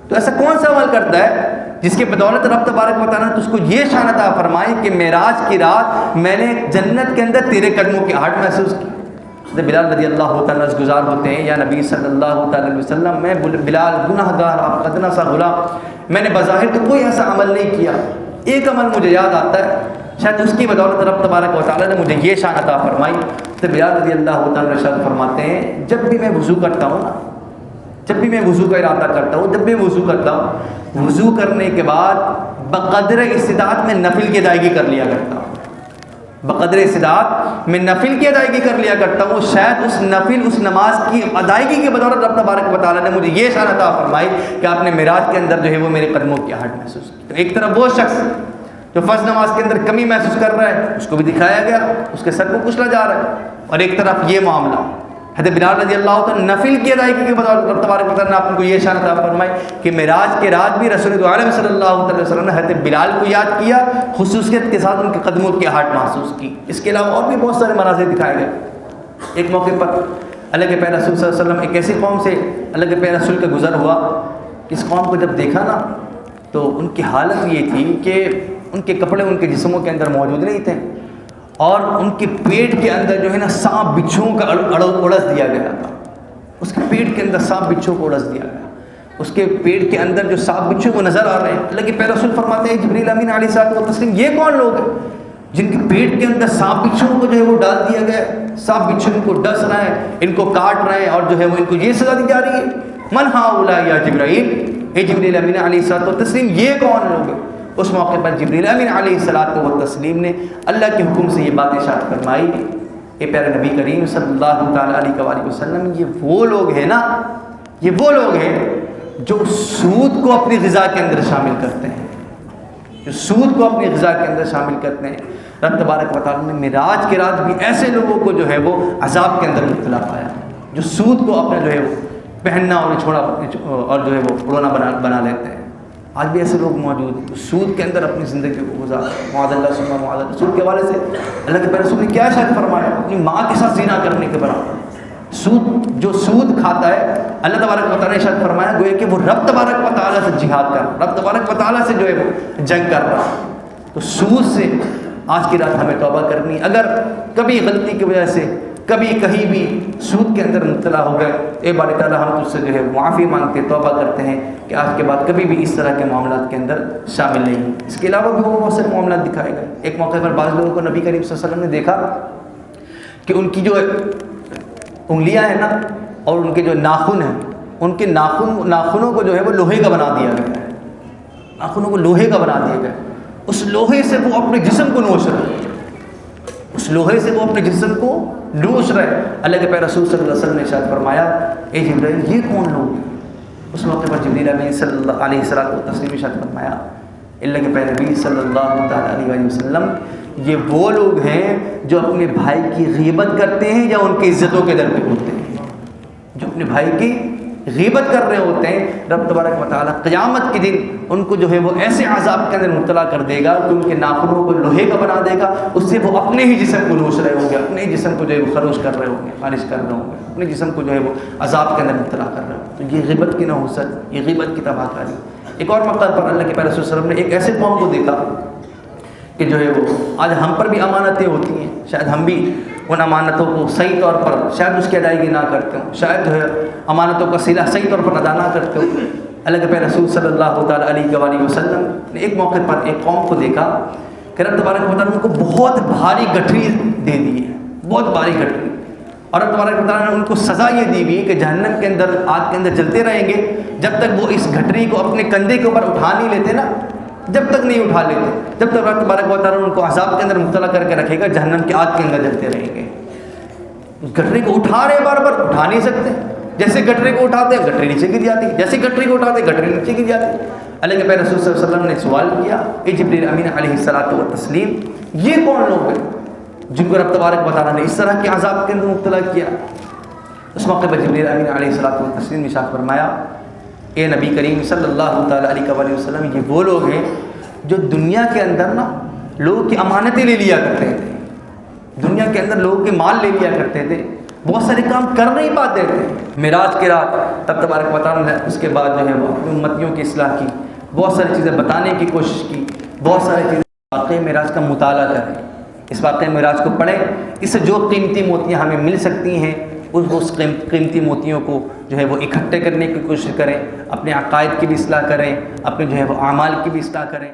Speaker 3: تو ایسا کون سا عمل کرتا ہے جس کے بدولت رب تبارک و تعالیٰ نے اس کو یہ شان عطا فرمائی کہ معراج کی رات میں نے جنت کے اندر تیرے قدموں کی آہٹ محسوس کی۔ بلال رضی اللہ تعالیٰ گزار ہوتے ہیں، یا نبی صلی اللہ تعالیٰ علیہ وسلم، میں بلال گناہ گار، آپ ادنا سا غلام، میں نے بظاہر تو کوئی ایسا عمل نہیں کیا، ایک عمل مجھے یاد آتا ہے، شاید اس کی بدولت رب تبارک و تعالیٰ نے مجھے یہ شان عطا فرمائی۔ تو بلال رضی اللہ تعالیٰ ارشاد فرماتے ہیں، جب بھی میں وضو کرتا ہوں نا، جب بھی میں وضو کا ارادہ کرتا ہوں، جب بھی میں وضو کرتا ہوں، وضو کرنے کے بعد بقدر استطاعت میں نفل کی ادائیگی کر لیا کرتا ہوں، بقدر استطاعت میں نفل کی ادائیگی کر لیا کرتا ہوں۔ شاید اس نفل، اس نماز کی ادائیگی کے بدولت رب تبارک و تعالیٰ نے مجھے یہ شان عطا فرمائی کہ آپ نے معراج کے اندر جو ہے وہ میرے قدموں کی آہٹ محسوس کی۔ تو ایک طرف وہ شخص جو فرض نماز کے اندر کمی محسوس کر رہا ہے، اس کو بھی دکھایا گیا، اس کے سر کو کچلا جا رہا ہے، اور ایک طرف یہ معاملہ حضرت بلال رضی اللہ تعالیٰ نفل کی ادائیگی کے بدولت رب تبارک و تعالیٰ نے آپ کو یہ شان عطا فرمائی کہ معراج کے رات بھی رسول عالم صلی اللہ علیہ وسلم نے حضرت بلال کو یاد کیا، خصوصیت کے ساتھ ان کے قدموں کی آہٹ محسوس کی۔ اس کے علاوہ اور بھی بہت سارے مناظر دکھائے گئے۔ ایک موقع پر اللہ کے پیارے رسول صلی اللہ علیہ وسلم ایک ایسی قوم سے اللہ کے پیارے رسول کا گزر ہوا، اس قوم کو جب دیکھا نا تو ان کی حالت یہ تھی کہ ان کے کپڑے ان کے جسموں کے اندر موجود نہیں تھے، اور ان کے پیٹ کے اندر جو ہے نا سانپ بچھوؤں کا اڑس دیا گیا تھا، اس کے پیٹ کے اندر سانپ بچھو کو اڑس دیا گیا، اس کے پیٹ کے اندر جو سانپ بچھو وہ نظر آ رہے ہیں۔ اللہ کے پیارے رسول فرماتے ہیں، جبریل امین علیہ الصلوۃ والتسلیم یہ کون لوگ ہیں جن کے پیٹ کے اندر سانپ بچھو کو جو ہے وہ ڈال دیا گیا، سانپ بچھو ان کو ڈس رہے ہیں، ان کو کاٹ رہے ہیں، اور جو ہے وہ ان کو یہ سزا دی جا رہی ہے۔ من ہؤلاء یا جبرائیل، اے جبریل امین علیہ الصلوۃ والتسلیم یہ کون لوگ ہیں؟ اس موقع پر جبریل امین علیہ الصلوۃ والتسلیم نے اللہ کے حکم سے یہ بات ارشاد فرمائی، اے پیارے نبی کریم صلی اللہ تعالیٰ علیہ وسلم، یہ وہ لوگ ہیں نا، یہ وہ لوگ ہیں جو سود کو اپنی غذا کے اندر شامل کرتے ہیں، جو سود کو اپنی غذا کے اندر شامل کرتے ہیں۔ رب تبارک و تعالیٰ نے معراج کی رات بھی ایسے لوگوں کو جو ہے وہ عذاب کے اندر مبتلا پایا، جو سود کو اپنا جو ہے وہ پہننا اور چھوڑا اور جو ہے وہ اڑونا بنا لیتے ہیں۔ آج بھی ایسے لوگ موجود ہیں سود کے اندر اپنی زندگی کو گزار رہے ہیں، معاذ اللہ ثم معاذ اللہ۔ سود کے حوالے سے اللہ کے پیارے رسول نے کیا ارشاد فرمایا؟ اپنی ماں کے ساتھ زنا کرنے کے برابر۔ جو سود کھاتا ہے، اللہ تبارک و تعالیٰ نے ارشاد فرمایا گویا کہ وہ رب تبارک و تعالیٰ سے جہاد کر رہا، رب تبارک و تعالیٰ سے جو ہے وہ جنگ کر رہا۔ تو سود سے آج کی رات ہمیں توبہ کرنی۔ اگر کبھی غلطی کی وجہ سے کبھی کہیں بھی سود کے اندر مبتلا ہو گئے، اے باری تعالیٰ ہم تجھ سے جو ہے معافی مانگتے توبہ کرتے ہیں کہ آج کے بعد کبھی بھی اس طرح کے معاملات کے اندر شامل نہیں۔ اس کے علاوہ بھی وہ بہت سارے معاملات دکھائے گئے۔ ایک موقع پر بعض لوگوں کو نبی کریم صلی اللہ علیہ وسلم نے دیکھا کہ ان کی جو انگلیاں ہیں نا اور ان کے جو ناخن ہیں، ان کے ناخنوں کو جو ہے وہ لوہے کا بنا دیا گیا ہے، ناخنوں کو لوہے کا بنا دیا گیا۔ اس لوہے سے وہ اپنے جسم کو نوچ رہے، اس لوہے سے وہ اپنے جسم کو نوچ رہے۔ اللہ کے پیارے رسول صلی اللہ علیہ وسلم نے ارشاد فرمایا اے جبرائیل یہ کون لوگ ہیں؟ اس موقع پر جبریل امین صلی اللہ علیہ وسلم ارشاد فرمایا اللہ کے پیارے نبی صلی اللہ تعالیٰ علیہ وسلم یہ وہ لوگ ہیں جو اپنے بھائی کی غیبت کرتے ہیں یا ان کی عزتوں کے در پہ ہوتے ہیں، جو اپنے بھائی کی غیبت کر رہے ہوتے ہیں۔ رب تبارک و تعالیٰ قیامت کے دن ان کو جو ہے وہ ایسے عذاب کے اندر مبتلا کر دے گا کہ ان کے ناخنوں کو لوہے کا بنا دے گا، اس سے وہ اپنے ہی جسم کو نوچ رہے ہوں گے، اپنے ہی جسم کو جو ہے وہ خروش کر رہے ہوں گے، خارج کر رہے ہوں گے، اپنے جسم کو جو ہے وہ عذاب کے اندر مبتلا کر رہے ہوں گے۔ تو یہ غیبت کی نحوست، یہ غیبت کی تباہ کاری۔ ایک اور موقع پر اللہ کے پیارے رسول صلی اللہ علیہ وسلم نے ایک ایسے قوم کو دیکھا کہ جو ہے وہ آج ہم پر بھی امانتیں ہوتی ہیں، شاید ہم بھی ان امانتوں کو صحیح طور پر شاید اس کی ادائیگی نہ کرتے ہوں، شاید جو ہے امانتوں کا صلہ صحیح طور پر ادا نہ کرتے ہوں۔ اللہ کے پیارے رسول صلی اللہ تعالیٰ علیہ وآلہ وسلم نے ایک موقع پر ایک قوم کو دیکھا کہ رب تبارک و تعالیٰ نے ان کو بہت بھاری گٹھری دے دی ہے، بہت بھاری گٹھری، اور رب تبارک و تعالیٰ نے ان کو سزا یہ دی ہوئی کہ جہنم کے اندر آگ کے اندر جلتے رہیں گے جب تک وہ اس گٹھری کو اپنے کندھے کے اوپر اٹھا نہیں لیتے نا، جب تک نہیں اٹھا لیتے، جب تک رب تبارک و تعالیٰ ان کو عذاب کے اندر مبتلا کر کے رکھے گا، جہنم کی آگ کے اندر جلتے رہیں گے۔ اس گٹھری کو اٹھا رہے بار بار، اٹھا نہیں سکتے، جیسے گٹھری کو اٹھاتے ہیں گٹھری نیچے گر جاتی، جیسے گٹھری کو اٹھاتے ہیں گٹھری نیچے گر جاتی۔ اللہ کے پیارے رسول صلی اللہ علیہ وسلم نے سوال کیا اے جبریل امین علیہ الصلوۃ والتسلیم یہ کون لوگ ہیں جن کو رب تبارک و تعالیٰ نے اس طرح کے عذاب کے اندر مبتلا کیا؟ اس موقع پر جبریل امین علیہ الصلوۃ والتسلیم نے ارشاد فرمایا اے نبی کریم صلی اللہ تعالیٰ علیہ وآلہ وسلم یہ وہ لوگ ہیں جو دنیا کے اندر نا لوگوں کی امانتیں لے لیا کرتے تھے، دنیا کے اندر لوگوں کے مال لے لیا کرتے تھے، بہت سارے کام کر نہیں پاتے تھے۔ معراج کے رات تب تبارک و تعالیٰ نے اس کے بعد جو ہے وہ اپنی امتیوں کی اصلاح کی، بہت ساری چیزیں بتانے کی کوشش کی، بہت ساری چیزیں واقعی معراج کا مطالعہ کریں، اس واقعی معراج کو پڑھیں، اس سے جو قیمتی موتیاں ہمیں مل سکتی ہیں اس قیمتی موتیوں کو جو ہے وہ اکٹھے کرنے کی کوشش کریں، اپنے عقائد کی بھی اصلاح کریں، اپنے جو ہے وہ اعمال کی بھی اصلاح کریں۔